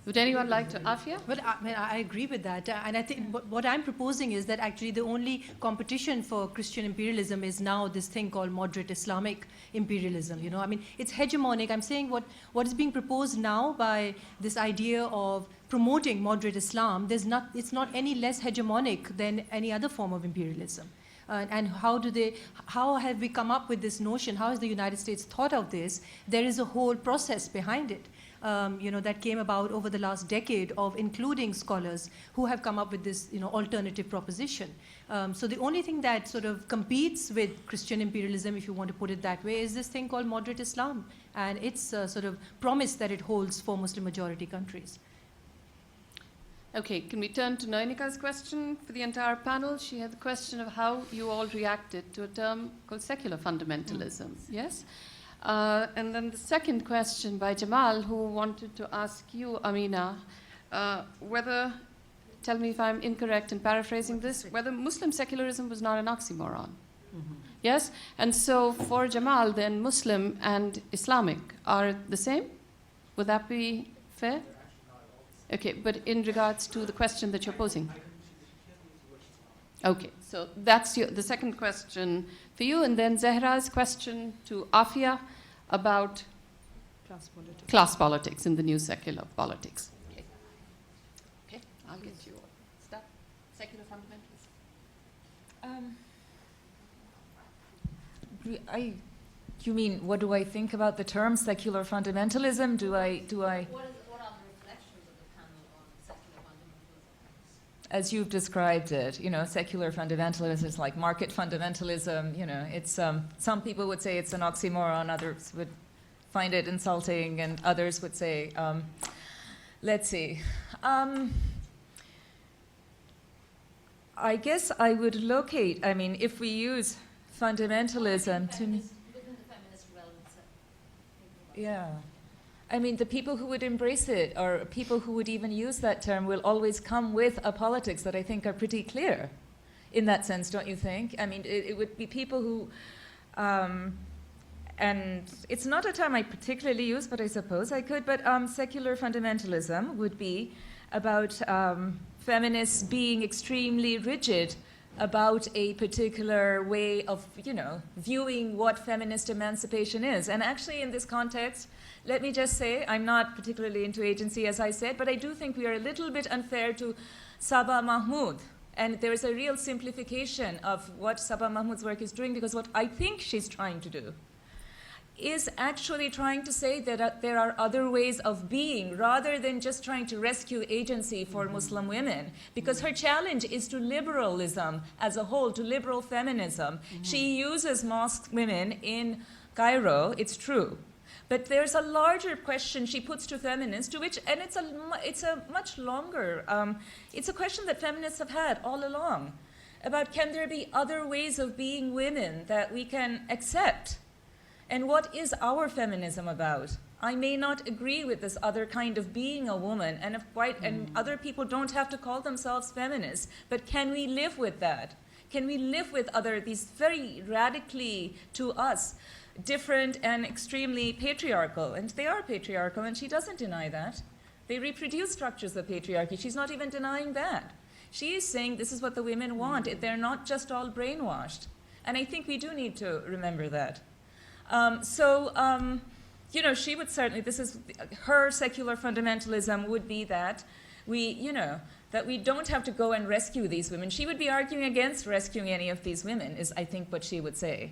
Would anyone like to? Afiya? But I agree with that. And I think what I'm proposing is that actually the only competition for Christian imperialism is now this thing called moderate Islamic imperialism. You know, I mean, it's hegemonic. I'm saying what is being proposed now by this idea of promoting moderate Islam, it's not any less hegemonic than any other form of imperialism. And how have we come up with this notion? How has the United States thought of this? There is a whole process behind it. That came about over the last decade of including scholars who have come up with this, alternative proposition. So the only thing that sort of competes with Christian imperialism, if you want to put it that way, is this thing called moderate Islam and its sort of promise that it holds for Muslim majority countries. Okay, can we turn to Noinika's question for the entire panel? She had the question of how you all reacted to a term called secular fundamentalism. Yes? And then the second question by Jamal, who wanted to ask you, Amina, whether, tell me if I'm incorrect in paraphrasing this, whether Muslim secularism was not an oxymoron. Mm-hmm. Yes? And so for Jamal, then Muslim and Islamic are the same? Would that be fair? Okay, but in regards to the question that you're posing. Okay, so that's the second question for you, and then Zehra's question to Afiya about class politics in the new secular politics. Okay, I'll get you. Start. Secular fundamentalism. You mean, what do I think about the term secular fundamentalism? Do I? What are the reflections of the panel on secular fundamentalism? As you've described it, secular fundamentalism is like market fundamentalism. It's some people would say it's an oxymoron, others would find it insulting, and others would say, let's see. I guess I would locate. I mean, if we use fundamentalism to. Within the feminist realm itself. Yeah. I mean, the people who would embrace it, or people who would even use that term, will always come with a politics that I think are pretty clear in that sense, don't you think? I mean, it would be people who, and it's not a term I particularly use, but I suppose I could, but secular fundamentalism would be about feminists being extremely rigid about a particular way of, viewing what feminist emancipation is. And actually in this context, let me just say, I'm not particularly into agency, as I said, but I do think we are a little bit unfair to Sabah Mahmood. And there is a real simplification of what Sabah Mahmood's work is doing, because what I think she's trying to do is actually trying to say that there are other ways of being, rather than just trying to rescue agency for Muslim women, because her challenge is to liberalism as a whole, to liberal feminism. She uses mosque women in Cairo, it's true. But there's a larger question she puts to feminists, to which, and it's a much longer, it's a question that feminists have had all along, about can there be other ways of being women that we can accept? And what is our feminism about? I may not agree with this other kind of being a woman, and and other people don't have to call themselves feminists, but can we live with that? Can we live with these very radically, to us, different and extremely patriarchal, and they are patriarchal, and she doesn't deny that. They reproduce structures of patriarchy. She's not even denying that. She is saying this is what the women want. They're not just all brainwashed. And I think we do need to remember that. You know, she would certainly, this is, her secular fundamentalism would be that that we don't have to go and rescue these women. She would be arguing against rescuing any of these women, is I think what she would say.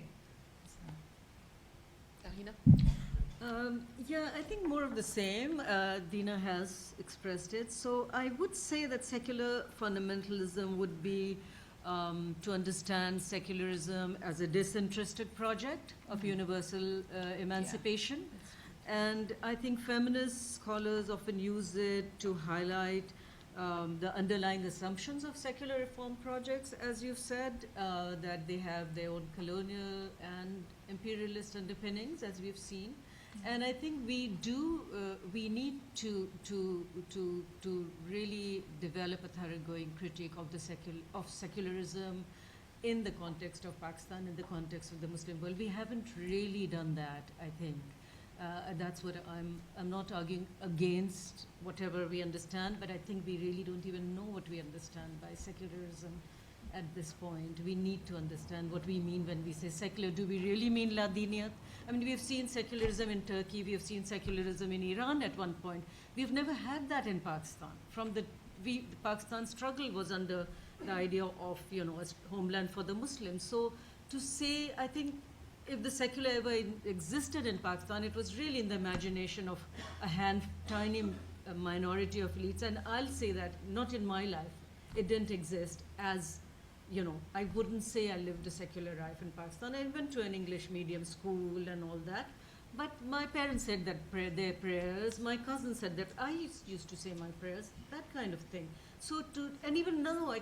Yeah, I think more of the same. Dina has expressed it. So I would say that secular fundamentalism would be to understand secularism as a disinterested project of universal emancipation. And I think feminist scholars often use it to highlight the underlying assumptions of secular reform projects, as you've said, that they have their own colonial and imperialist underpinnings, as we've seen. And I think we need to really develop a thoroughgoing critique of of secularism in the context of Pakistan, in the context of the Muslim world. We haven't really done that, I think. That's what I'm not arguing against whatever we understand, but I think we really don't even know what we understand by secularism at this point. We need to understand what we mean when we say secular. Do we really mean ladiniyat? I mean, we have seen secularism in Turkey, we have seen secularism in Iran at one point. We've never had that in Pakistan. Pakistan's struggle was under the idea of, you know, a homeland for the Muslims. So to say, I think, if the secular ever existed in Pakistan, it was really in the imagination of a tiny minority of elites. And I'll say that, not in my life, it didn't exist as, you know, I wouldn't say I lived a secular life in Pakistan. I went to an English medium school and all that. But my parents said that their prayers. My cousin said that I used to say my prayers, that kind of thing. So and even now,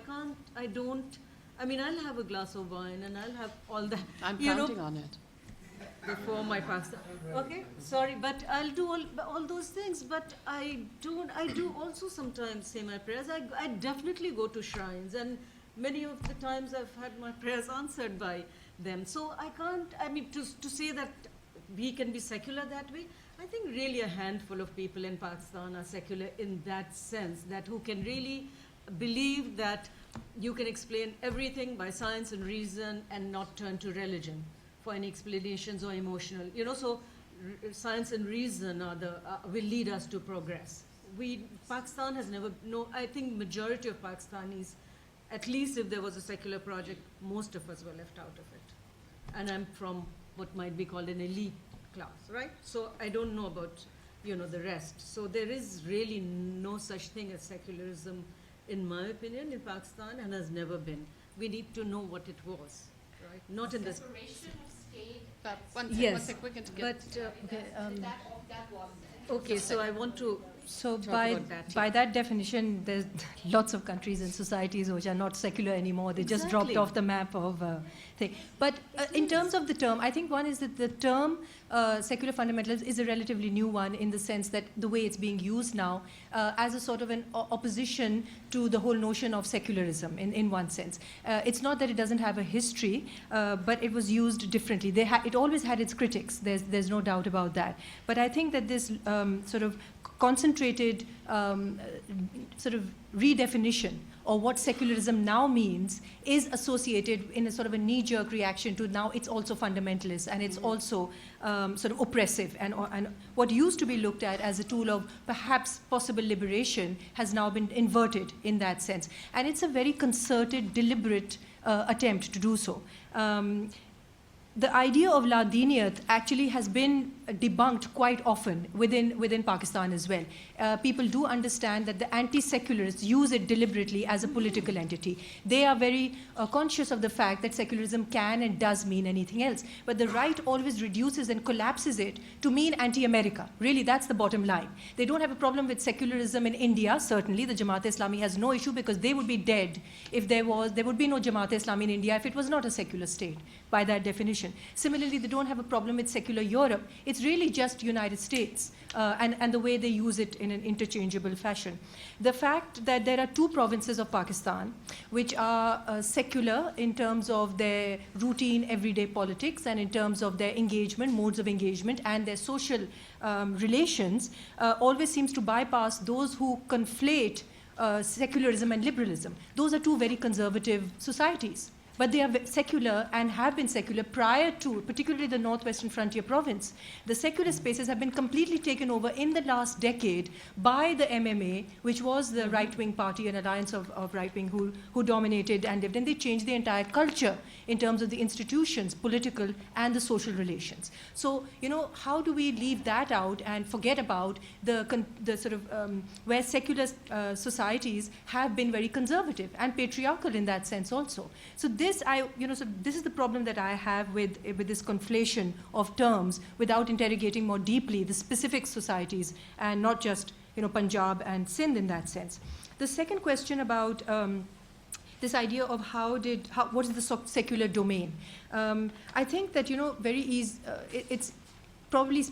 I mean, I'll have a glass of wine and I'll have all that. I'm counting on it. Before my pasta. Okay, sorry, but I'll do all those things. But I do also sometimes say my prayers. I definitely go to shrines, and many of the times I've had my prayers answered by them. So I can't, I mean, to say that we can be secular that way, I think really a handful of people in Pakistan are secular in that sense, that who can really believe that you can explain everything by science and reason and not turn to religion for any explanations or emotional. You know, so science and reason will lead us to progress. Pakistan has never, I think majority of Pakistanis, at least if there was a secular project, most of us were left out of it. And I'm from what might be called an elite class, right? So I don't know about, you know, the rest. So there is really no such thing as secularism, in my opinion, in Pakistan, and has never been. We need to know what it was, right? Not in this. Separation of state. One sec, Yes, we're going to get. but Okay, that was. okay. So I want to. So Talk by about that, by yeah. that definition, there's lots of countries and societies which are not secular anymore. They just dropped Exactly. off the map of thing. But in terms of the term, I think one is that the term secular fundamentalism is a relatively new one in the sense that the way it's being used now as a sort of an opposition to the whole notion of secularism in one sense. It's not that it doesn't have a history, but it was used differently. It always had its critics. There's no doubt about that. But I think that this sort of concentrated sort of redefinition or what secularism now means is associated in a sort of a knee-jerk reaction to now it's also fundamentalist and it's also sort of oppressive. And what used to be looked at as a tool of perhaps possible liberation has now been inverted in that sense. And it's a very concerted, deliberate attempt to do so. The idea of ladiniyat actually has been debunked quite often within Pakistan as well. People do understand that the anti-secularists use it deliberately as a political entity. They are very conscious of the fact that secularism can and does mean anything else. But the right always reduces and collapses it to mean anti-America. Really, that's the bottom line. They don't have a problem with secularism in India, certainly. The Jamaat-e-Islami has no issue because they would be dead if there would be no Jamaat-e-Islami in India if it was not a secular state, by that definition. Islamization. Similarly, they don't have a problem with secular Europe. It's really just United States and the way they use it in an interchangeable fashion. The fact that there are two provinces of Pakistan which are secular in terms of their routine everyday politics and in terms of their engagement, modes of engagement, and their social relations always seems to bypass those who conflate secularism and liberalism. Those are two very conservative societies. But they are secular and have been secular prior to, particularly the Northwestern Frontier Province. The secular spaces have been completely taken over in the last decade by the MMA, which was the right-wing party, an alliance of right-wing who dominated and lived. And they changed the entire culture in terms of the institutions, political and the social relations. So, you know, how do we leave that out and forget about the sort of, where secular societies have been very conservative and patriarchal in that sense also. So this is the problem that I have with this conflation of terms without interrogating more deeply the specific societies and not just, you know, Punjab and Sindh in that sense. The second question about this idea of what is the secular domain? I think that, you know, it's probably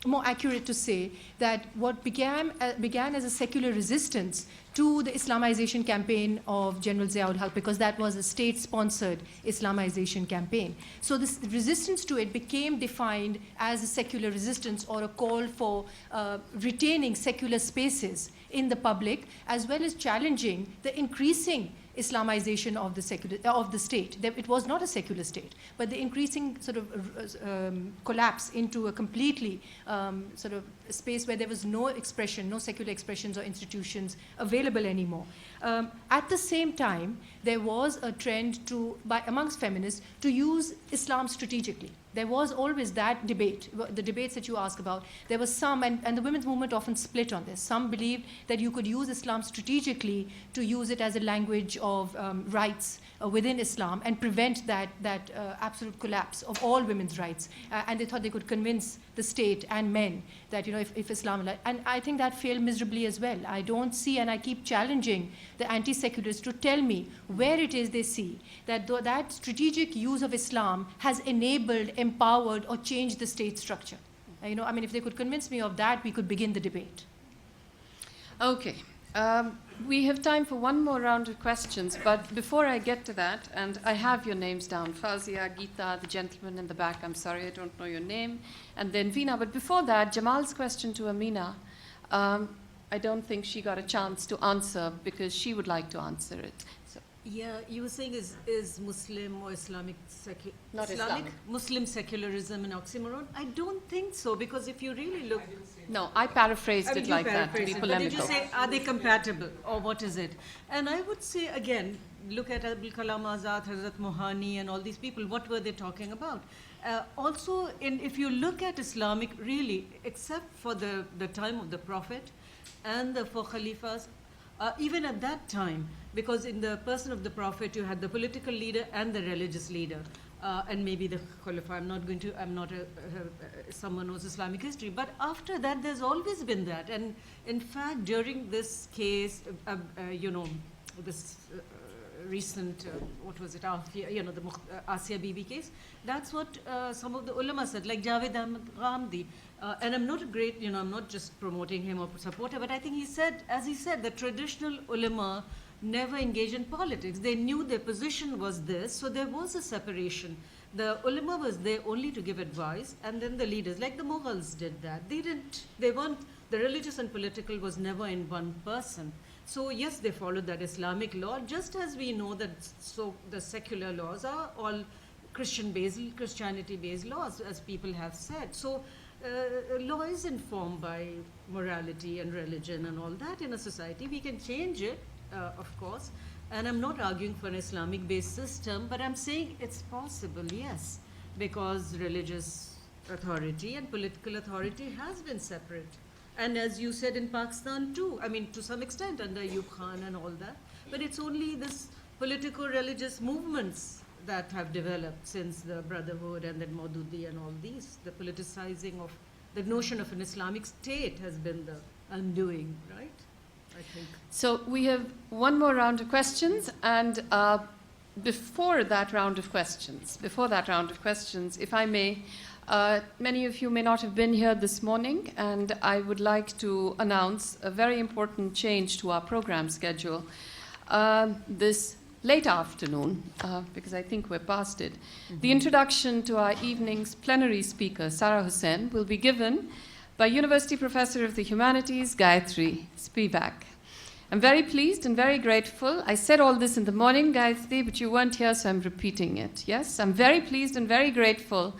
more accurate to say that what began as a secular resistance to the Islamization campaign of General Zia-ul-Haq, because that was a state-sponsored Islamization campaign. So this resistance to it became defined as a secular resistance or a call for retaining secular spaces in the public, as well as challenging the increasing Islamization of the state. It was not a secular state, but the increasing sort of collapse into a completely sort of space where there was no expression, no secular expressions or institutions available anymore. At the same time, there was a trend amongst feminists to use Islam strategically. There was always that debate, the debates that you ask about. There was some, and the women's movement often split on this. Some believed that you could use Islam strategically to use it as a language of rights within Islam and prevent that absolute collapse of all women's rights. And they thought they could convince the state and men that, you know, if Islam, and I think that failed miserably as well. I don't see, and I keep challenging the anti-secularists to tell me where it is they see that that strategic use of Islam has enabled, empowered, or changed the state structure. You know, I mean, if they could convince me of that, we could begin the debate. Okay. We have time for one more round of questions, but before I get to that, and I have your names down, Fazia, Geeta, the gentleman in the back, I'm sorry, I don't know your name, and then Veena. But before that, Jamal's question to Amina, I don't think she got a chance to answer because she would like to answer it. So. Yeah, you were saying is Muslim or Islamic Muslim secularism an oxymoron? I don't think so, because if you really look... No, I paraphrased it like that to be polemical. But did you say, are they compatible, or what is it? And I would say, again, look at Abul Kalam Azad, Hazrat Mohani, and all these people, what were they talking about? Also, if you look at Islamic, really, except for the time of the Prophet and the four Khalifas, even at that time, because in the person of the Prophet, you had the political leader and the religious leader, and maybe the Khalifa. I'm not someone who knows Islamic history, but after that, there's always been that. And in fact, during this case, you know, this recent, what was it, Afiya, you know, the Asiya Bibi case, that's what some of the ulama said, like Javed Ahmad Ghamdi. And I'm not a great, you know, I'm not just promoting him or supporter, but I think he said, as he said, the traditional ulama never engaged in politics. They knew their position was this, so there was a separation. The ulama was there only to give advice, and then the leaders, like the Mughals did that. They weren't, the religious and political was never in one person. So yes, they followed that Islamic law, just as we know that so the secular laws are all Christianity-based laws, as people have said. So law is informed by morality and religion and all that in a society. We can change it, of course, and I'm not arguing for an Islamic-based system, but I'm saying it's possible, yes, because religious authority and political authority has been separate. And as you said, in Pakistan too, I mean, to some extent under Ayub Khan and all that, but it's only this political religious movements that have developed since the Brotherhood and then Maududi and all these. The politicizing of the notion of an Islamic state has been the undoing, right? I think. So we have one more round of questions, and before that round of questions, if I may, many of you may not have been here this morning, and I would like to announce a very important change to our program schedule this late afternoon, because I think we're past it. The introduction to our evening's plenary speaker, Sara Hussain, will be given by University Professor of the Humanities, Gayatri Spivak. I'm very pleased and very grateful. I said all this in the morning, Gayatri, but you weren't here, so I'm repeating it. Yes, I'm very pleased and very grateful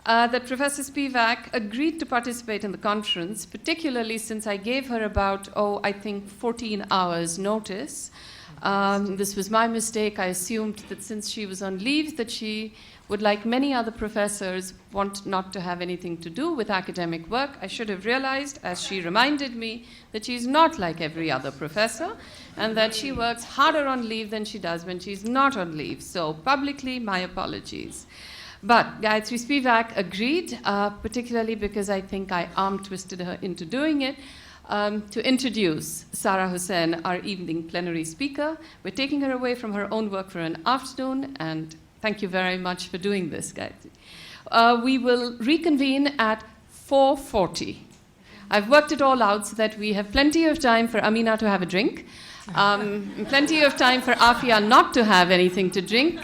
that Professor Spivak agreed to participate in the conference, particularly since I gave her about, I think 14 hours notice. This was my mistake. I assumed that since she was on leave, that she would, like many other professors, want not to have anything to do with academic work. I should have realized, as she reminded me, that she's not like every other professor, and that she works harder on leave than she does when she's not on leave. So publicly, my apologies. But Gayatri Spivak agreed, particularly because I think I arm-twisted her into doing it, to introduce Sara Hussain, our evening plenary speaker. We're taking her away from her own work for an afternoon, and thank you very much for doing this, Gayatri. We will reconvene at 4:40. I've worked it all out so that we have plenty of time for Amina to have a drink, plenty of time for Afiya not to have anything to drink,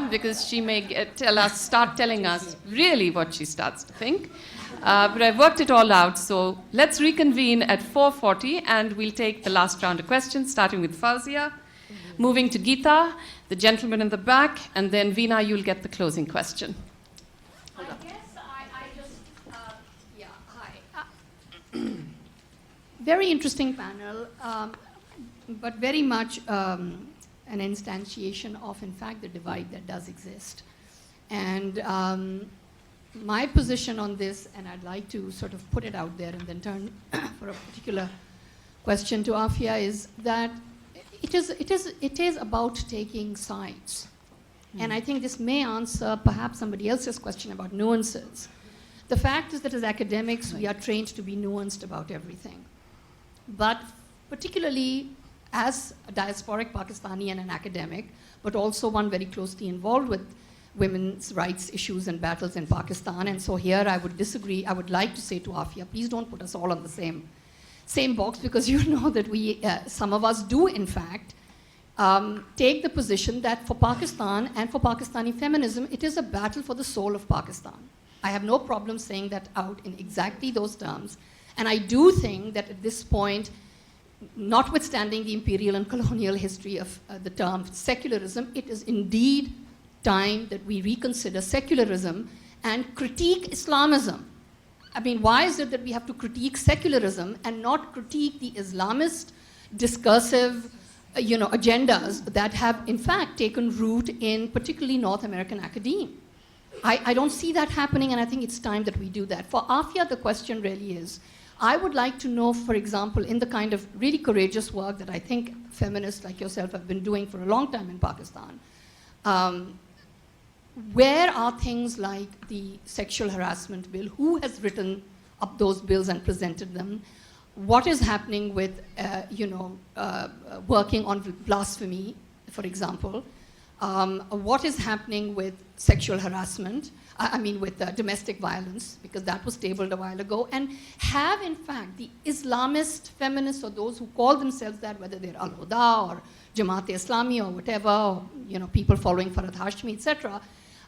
because she may start telling us really what she starts to think. But I've worked it all out, so let's reconvene at 4:40, and we'll take the last round of questions, starting with Fawzia, moving to Geeta, the gentleman in the back, and then Veena, you'll get the closing question. I guess I just, hi. Very interesting panel, but very much an instantiation of, in fact, the divide that does exist. And my position on this, and I'd like to sort of put it out there and then turn for a particular question to Afiya, is that it is about taking sides. And I think this may answer perhaps somebody else's question about nuances. The fact is that as academics, we are trained to be nuanced about everything. But particularly as a diasporic Pakistani and an academic, but also one very closely involved with women's rights issues and battles in Pakistan. And so here I would disagree. I would like to say to Afiya, please don't put us all on the same box, because you know that we, some of us do in fact, take the position that for Pakistan and for Pakistani feminism, it is a battle for the soul of Pakistan. I have no problem saying that out in exactly those terms. And I do think that at this point, notwithstanding the imperial and colonial history of the term secularism, it is indeed time that we reconsider secularism and critique Islamism. I mean, why is it that we have to critique secularism and not critique the Islamist discursive agendas that have in fact taken root in particularly North American academia? I don't see that happening, and I think it's time that we do that. For Afiya, the question really is, I would like to know, for example, in the kind of really courageous work that I think feminists like yourself have been doing for a long time in Pakistan, where are things like the sexual harassment bill? Who has written up those bills and presented them? What is happening with, working on blasphemy, for example? What is happening with sexual harassment? With domestic violence, because that was tabled a while ago. And have, in fact, the Islamist feminists, or those who call themselves that, whether they're Al-Huda or Jamaat-e-Islami or whatever, or, people following Farhad Hashmi, etc.,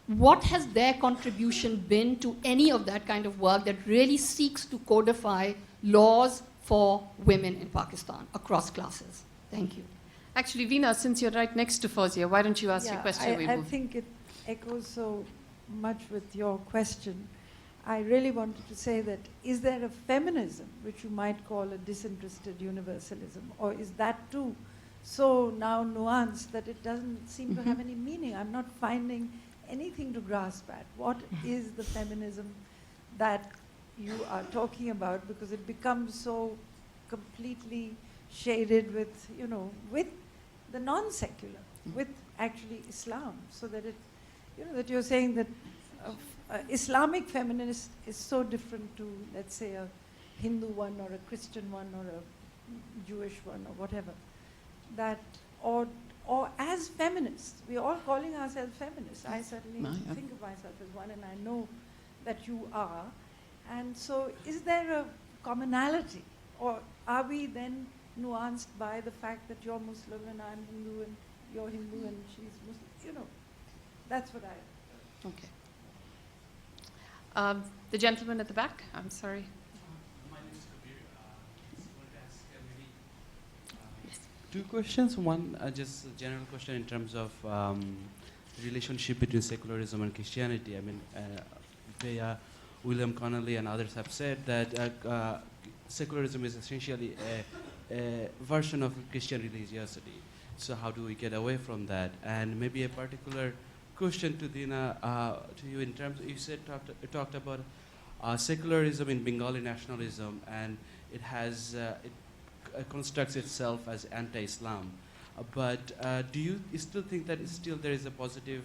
what has their contribution been to any of that kind of work that really seeks to codify laws for women in Pakistan across classes? Thank you. Actually, Veena, since you're right next to Fawzia, why don't you ask your question? I think it echoes so much with your question. I really wanted to say that, is there a feminism which you might call a disinterested universalism, or is that too so now nuanced that it doesn't seem to have any meaning? I'm not finding anything to grasp at. What is the feminism that you are talking about? Because it becomes so completely shaded with, with the non-secular, with actually Islam, so that it, that you're saying that Islamic feminist is so different to, let's say, a Hindu one or a Christian one or a Jewish one or whatever, that, or or as feminists. We're all calling ourselves feminists. I certainly Yeah. think of myself as one, and I know that you are. And so is there a commonality, or are we then nuanced by the fact that you're Muslim and I'm Hindu and you're Hindu and she's Muslim? You know, that's what I... Okay. The gentleman at the back, I'm sorry. My name is Kabir. Just wanted to ask maybe two questions. One, just a general question in terms of the relationship between secularism and Christianity. I mean, William Connolly and others have said that secularism is essentially a version of Christian religiosity. So how do we get away from that? And maybe a particular question to Dina, to you in terms, you talked about secularism in Bengali nationalism, and it has, it constructs itself as anti-Islam. But do you still think that still there is a positive,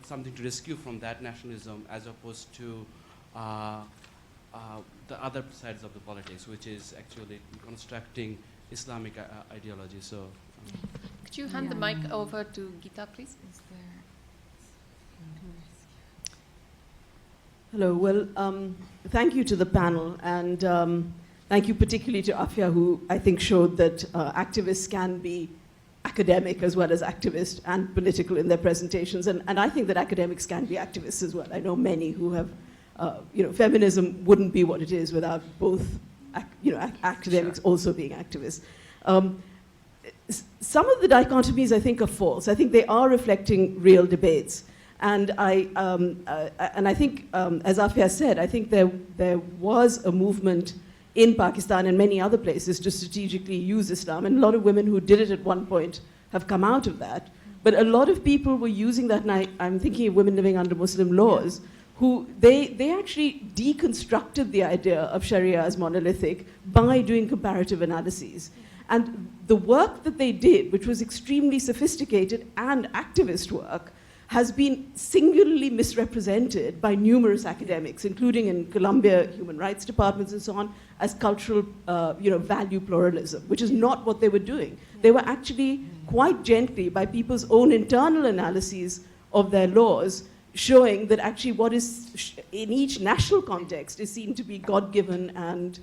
something to rescue from that nationalism as opposed to the other sides of the politics, which is actually constructing Islamic ideology? So, could you hand the mic over to Geeta, please? Hello. Well, thank you to the panel, and thank you particularly to Afiya, who I think showed that activists can be academic as well as activist and political in their presentations, and I think that academics can be activists as well. I know many who have, feminism wouldn't be what it is without both, academics also being activists. Some of the dichotomies I think are false. I think they are reflecting real debates. And I think, as Afiya said, I think there was a movement in Pakistan and many other places to strategically use Islam. And a lot of women who did it at one point have come out of that. But a lot of people were using that, and I'm thinking of women living under Muslim laws, who they actually deconstructed the idea of Sharia as monolithic by doing comparative analyses. And the work that they did, which was extremely sophisticated and activist work, has been singularly misrepresented by numerous academics, including in Columbia human rights departments and so on, as cultural value pluralism, which is not what they were doing. They were actually quite gently, by people's own internal analyses of their laws, showing that actually what is in each national context is seen to be God-given and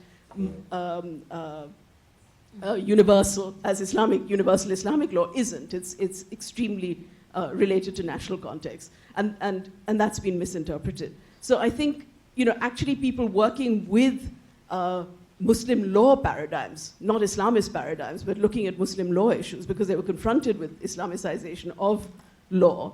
universal, as universal Islamic law isn't. It's extremely related to national context, and that's been misinterpreted. So I think, actually people working with Muslim law paradigms, not Islamist paradigms, but looking at Muslim law issues because they were confronted with Islamicization of law,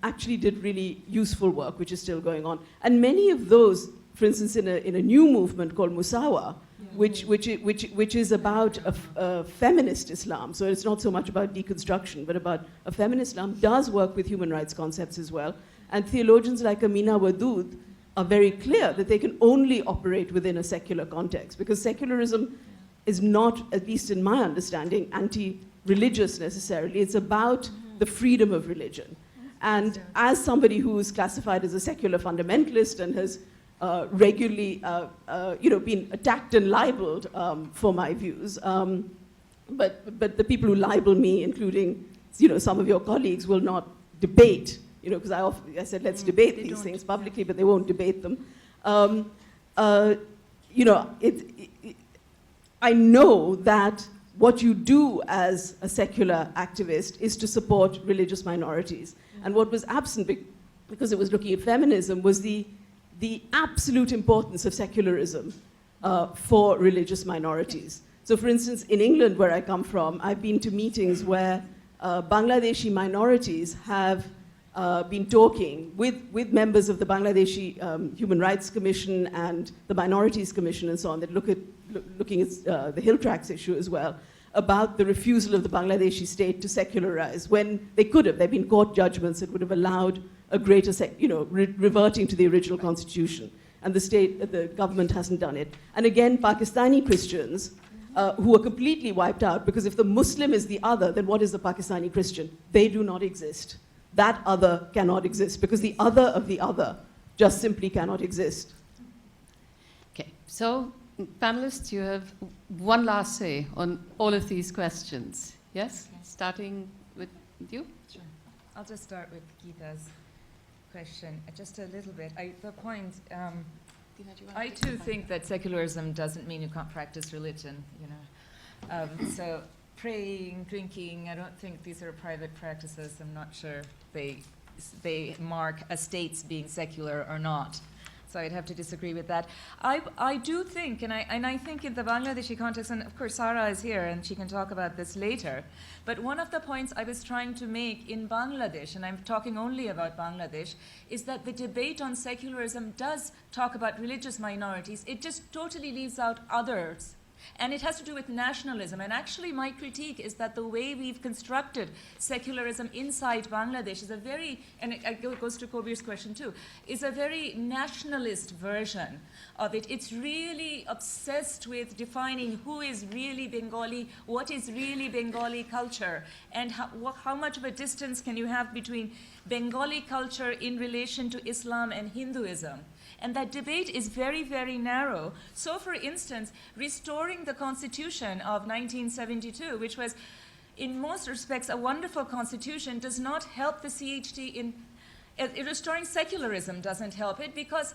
actually did really useful work, which is still going on. And many of those, for instance, in a new movement called Musawa, which is about a feminist Islam. So it's not so much about deconstruction, but about a feminist Islam, does work with human rights concepts as well. And theologians like Amina Wadud are very clear that they can only operate within a secular context, because secularism is not, at least in my understanding, anti-religious necessarily. It's about the freedom of religion. And as somebody who is classified as a secular fundamentalist and has regularly been attacked and libeled for my views. But the people who libel me, including some of your colleagues, will not debate, because I said let's debate these things publicly, but they won't debate them. I know that what you do as a secular activist is to support religious minorities. And what was absent, because it was looking at feminism, was the absolute importance of secularism for religious minorities. So for instance, in England, where I come from, I've been to meetings where Bangladeshi minorities have been talking with members of the Bangladeshi Human Rights Commission and the Minorities Commission and so on, that looking at the hill tracks issue as well, about the refusal of the Bangladeshi state to secularize, when they could have. There have been court judgments that would have allowed a greater, reverting to the original constitution. And the government hasn't done it. And again, Pakistani Christians, who are completely wiped out, because if the Muslim is the other, then what is the Pakistani Christian? They do not exist. That other cannot exist, because the other of the other just simply cannot exist. Okay, so panelists, you have one last say on all of these questions. Yes, starting with you. Sure. I'll just start with Geeta's question just a little bit. The point, I too think that secularism doesn't mean you can't practice religion, you know. So praying, drinking, I don't think these are private practices. I'm not sure they mark a state's being secular or not. So I'd have to disagree with that. I do think, and I think in the Bangladeshi context, and of course Sarah is here and she can talk about this later, but one of the points I was trying to make in Bangladesh, and I'm talking only about Bangladesh, is that the debate on secularism does talk about religious minorities. It just totally leaves out others. And it has to do with nationalism. And actually my critique is that the way we've constructed secularism inside Bangladesh is a very, and it goes to Kobir's question too, is a very nationalist version of it. It's really obsessed with defining who is really Bengali, what is really Bengali culture, and how much of a distance can you have between Bengali culture in relation to Islam and Hinduism. And that debate is very, very narrow. So, for instance, restoring the Constitution of 1972, which was in most respects a wonderful constitution, does not help the CHT in restoring secularism. Doesn't help it because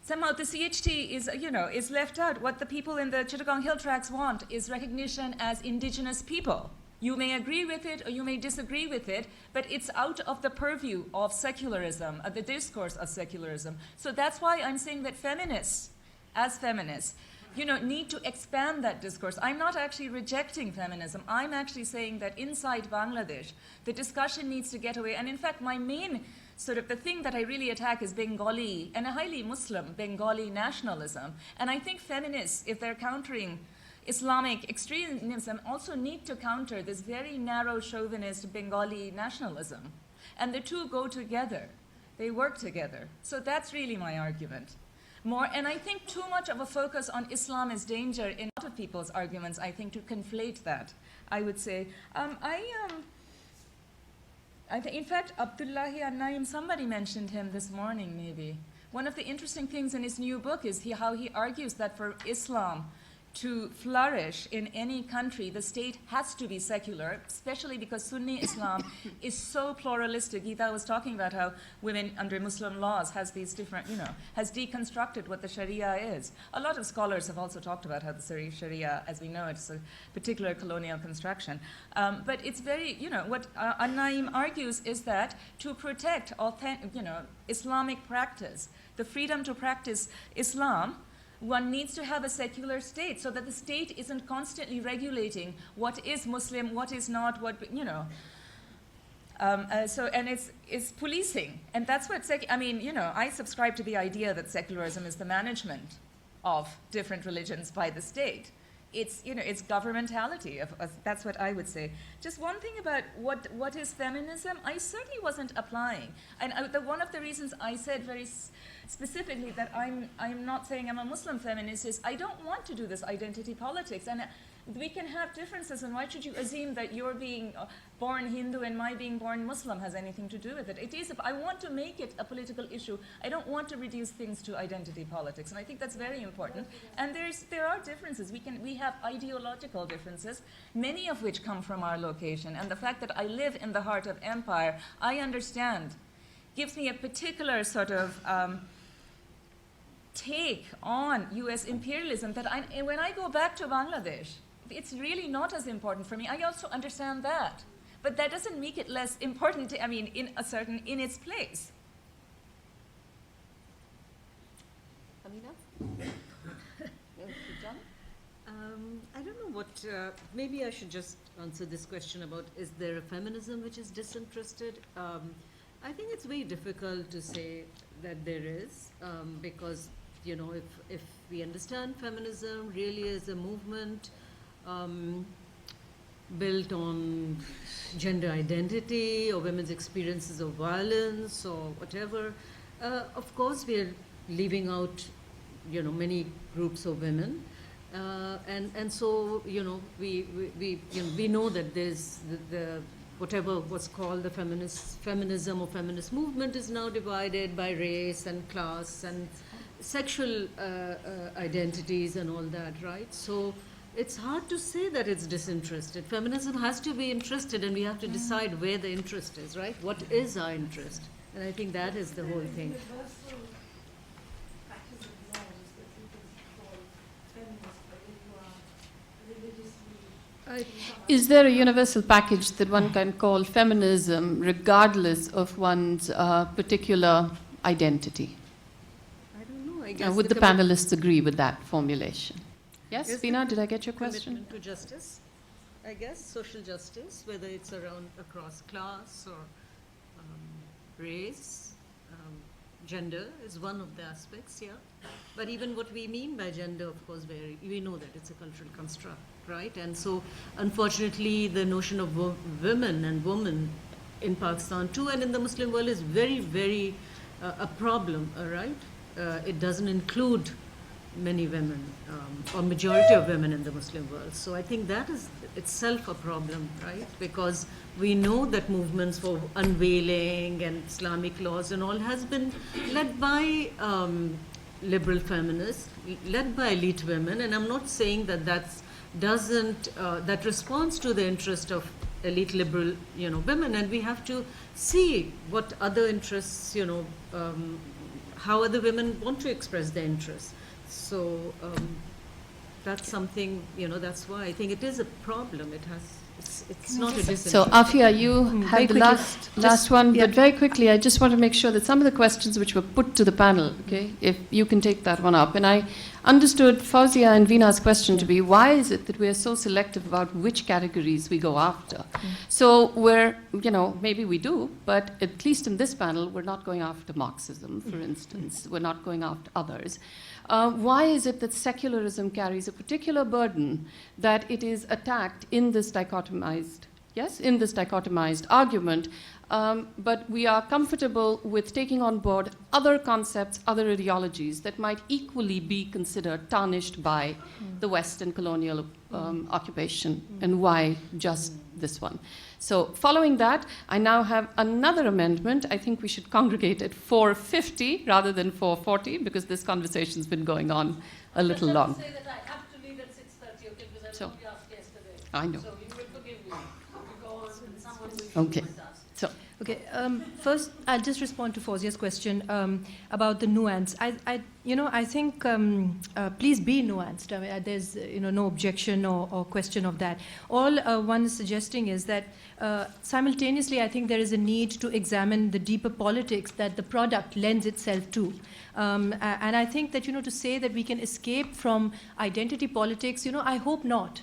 somehow the CHT is left out. What the people in the Chittagong Hill Tracts want is recognition as indigenous people. You may agree with it or you may disagree with it, but it's out of the purview of secularism, of the discourse of secularism. So that's why I'm saying that feminists, as feminists, need to expand that discourse. I'm not actually rejecting feminism. I'm actually saying that inside Bangladesh, the discussion needs to get away. And in fact, my main the thing that I really attack is Bengali, and a highly Muslim Bengali nationalism. And I think feminists, if they're countering Islamic extremism, also need to counter this very narrow chauvinist Bengali nationalism. And the two go together. They work together. So that's really my argument. And I think too much of a focus on Islam is danger in a lot of people's arguments, I think, to conflate that, I would say. In fact, Abdullahi An-Naim, somebody mentioned him this morning, maybe. One of the interesting things in his new book is how he argues that for Islam to flourish in any country, the state has to be secular, especially because Sunni Islam is so pluralistic. Geeta was talking about how women under Muslim laws has these different, has deconstructed what the Sharia is. A lot of scholars have also talked about how the Sharia, as we know, it's a particular colonial construction. But it's very, what An-Naim argues is that to protect Islamic practice, the freedom to practice Islam, one needs to have a secular state so that the state isn't constantly regulating what is Muslim, what is not, and it's policing. And that's what, I subscribe to the idea that secularism is the management of different religions by the state. It's governmentality. That's what I would say. Just one thing about what is feminism, I certainly wasn't applying. And one of the reasons I said very specifically that I'm not saying I'm a Muslim feminist is I don't want to do this identity politics. And we can have differences, and why should you assume that your being born Hindu and my being born Muslim has anything to do with it? I want to make it a political issue. I don't want to reduce things to identity politics, and I think that's very important. And there are differences. We have ideological differences, many of which come from our location. And the fact that I live in the heart of empire, I understand, gives me a particular sort of take on U.S. imperialism that when I go back to Bangladesh, it's really not as important for me. I also understand that. But that doesn't make it less important, in its place. Amina? I don't know what, maybe I should just answer this question about is there a feminism which is disinterested? I think it's very difficult to say that there is, because, if we understand feminism really as a movement built on gender identity or women's experiences of violence or whatever, of course we are leaving out, many groups of women. And so, we know that there's the whatever was called the feminism or feminist movement is now divided by race and class and sexual identities and all that, right? So It's hard to say that it's disinterested. Feminism has to be interested, and we have to decide where the interest is, right? What is our interest? And I think that is the whole thing. Is there a universal package that one can call feminism regardless of one's particular identity? I don't know. I guess Would the panelists agree with that formulation? Yes, Veena, did I get your question? Commitment to justice, I guess, social justice, whether it's across class or race, gender is one of the aspects, yeah. But even what we mean by gender, of course, we know that it's a cultural construct, right? And so, unfortunately, the notion of women and woman in Pakistan too, and in the Muslim world, is very, very a problem, right? It doesn't include many women, or majority of women in the Muslim world. So I think that is itself a problem, right? Because we know that movements for unveiling and Islamic laws and all has been led by liberal feminists, led by elite women, and I'm not saying that that responds to the interest of elite liberal, women, and we have to see what other interests, how other women want to express their interests. So that's something, that's why I think it is a problem. It's not a disinterest. So Afiya, you have the last one, but very quickly, I just want to make sure that some of the questions which were put to the panel, okay, if you can take that one up. And I understood Fawzia and Veena's question to be, why is it that we are so selective about which categories we go after? So we're, maybe we do, but at least in this panel, we're not going after Marxism, for instance. We're not going after others. Why is it that secularism carries a particular burden that it is attacked in this dichotomized argument, but we are comfortable with taking on board other concepts, other ideologies that might equally be considered tarnished by the Western colonial occupation, and why just this one? So following that, I now have another amendment. I think we should congregate at 4:50 rather than 4:40, because this conversation's been going on a little long. Say that I have to leave at 6:30, okay, because I was only asked yesterday. I know. So you will forgive me. Because someone will Okay. So. Okay, first I'll just respond to Fawzia's question about the nuance. I think please be nuanced. I mean, there's no objection or question of that. All one is suggesting is that simultaneously, I think there is a need to examine the deeper politics that the product lends itself to. And I think that, to say that we can escape from identity politics, I hope not.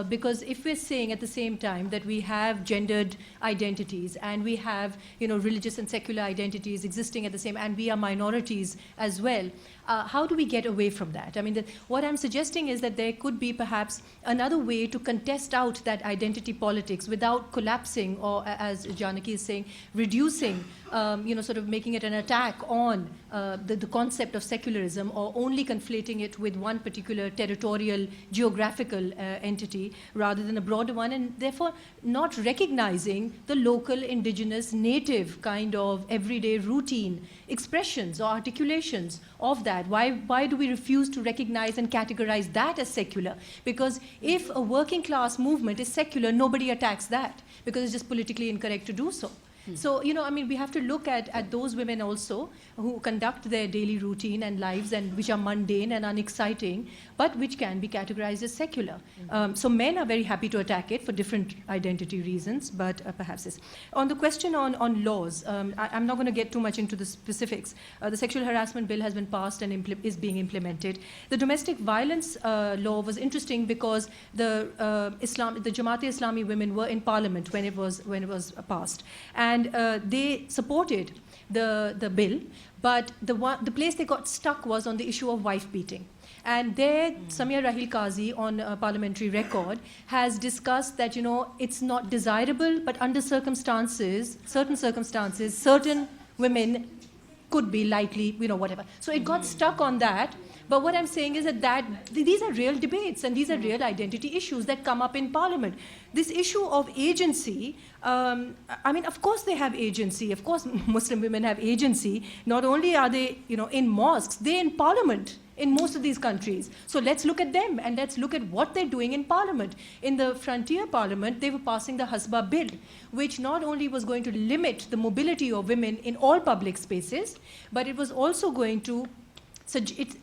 Because if we're saying at the same time that we have gendered identities and we have, religious and secular identities existing at the same, and we are minorities as well, how do we get away from that? I mean, what I'm suggesting is that there could be perhaps another way to contest out that identity politics without collapsing, or as Janaki is saying, reducing, sort of making it an attack on the concept of secularism, or only conflating it with one particular territorial, geographical entity rather than a broader one, and therefore not recognizing the local, indigenous, native kind of everyday routine expressions or articulations of that. Why do we refuse to recognize and categorize that as secular? Because if a working class movement is secular, nobody attacks that, because it's just politically incorrect to do so. So, we have to look at those women also who conduct their daily routine and lives, and which are mundane and unexciting, but which can be categorized as secular. So men are very happy to attack it for different identity reasons, but perhaps this. On the question on laws, I'm not going to get too much into the specifics. The sexual harassment bill has been passed and is being implemented. The domestic violence law was interesting because the Jamaat-e-Islami women were in parliament when it was passed. And they supported the bill, but the place they got stuck was on the issue of wife beating. And there, Samia Rahil Qazi, on parliamentary record, has discussed that, it's not desirable, but under certain circumstances, certain women could be likely, whatever. So it got stuck on that. But what I'm saying is that these are real debates, and these are real identity issues that come up in Parliament. This issue of agency, of course they have agency. Of course Muslim women have agency. Not only are they, in mosques, they're in Parliament. in most of these countries. So let's look at them and let's look at what they're doing in parliament. In the frontier parliament, they were passing the Hasba bill, which not only was going to limit the mobility of women in all public spaces, but it was also going to, so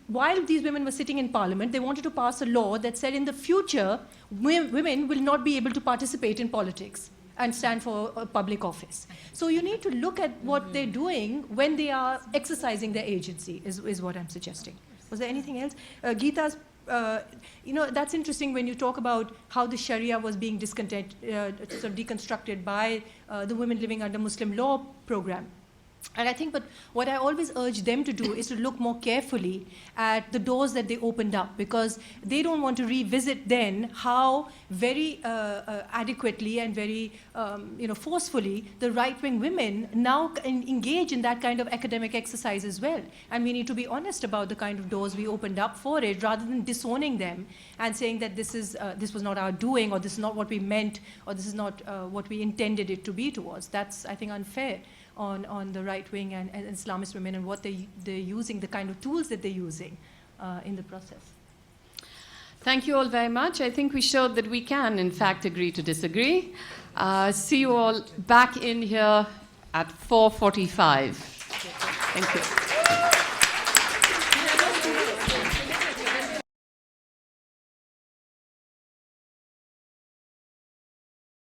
while these women were sitting in parliament, they wanted to pass a law that said in the future, women will not be able to participate in politics and stand for a public office. So you need to look at what they're doing when they are exercising their agency, is what I'm suggesting. Was there anything else? Geeta's, that's interesting when you talk about how the Sharia was being sort of deconstructed by the women living under Muslim law program. And I think, but what I always urge them to do is to look more carefully at the doors that they opened up, because they don't want to revisit then how very adequately and very forcefully the right-wing women now engage in that kind of academic exercise as well. And we need to be honest about the kind of doors we opened up for it, rather than disowning them and saying that this was not our doing, or this is not what we meant, or this is not what we intended it to be towards. That's, I think, unfair on the right wing and Islamist women, and what they're using, the kind of tools that they're using in the process. Thank you all very much. I think we showed that we can, in fact, agree to disagree. See you all back in here at 4:45. Thank you.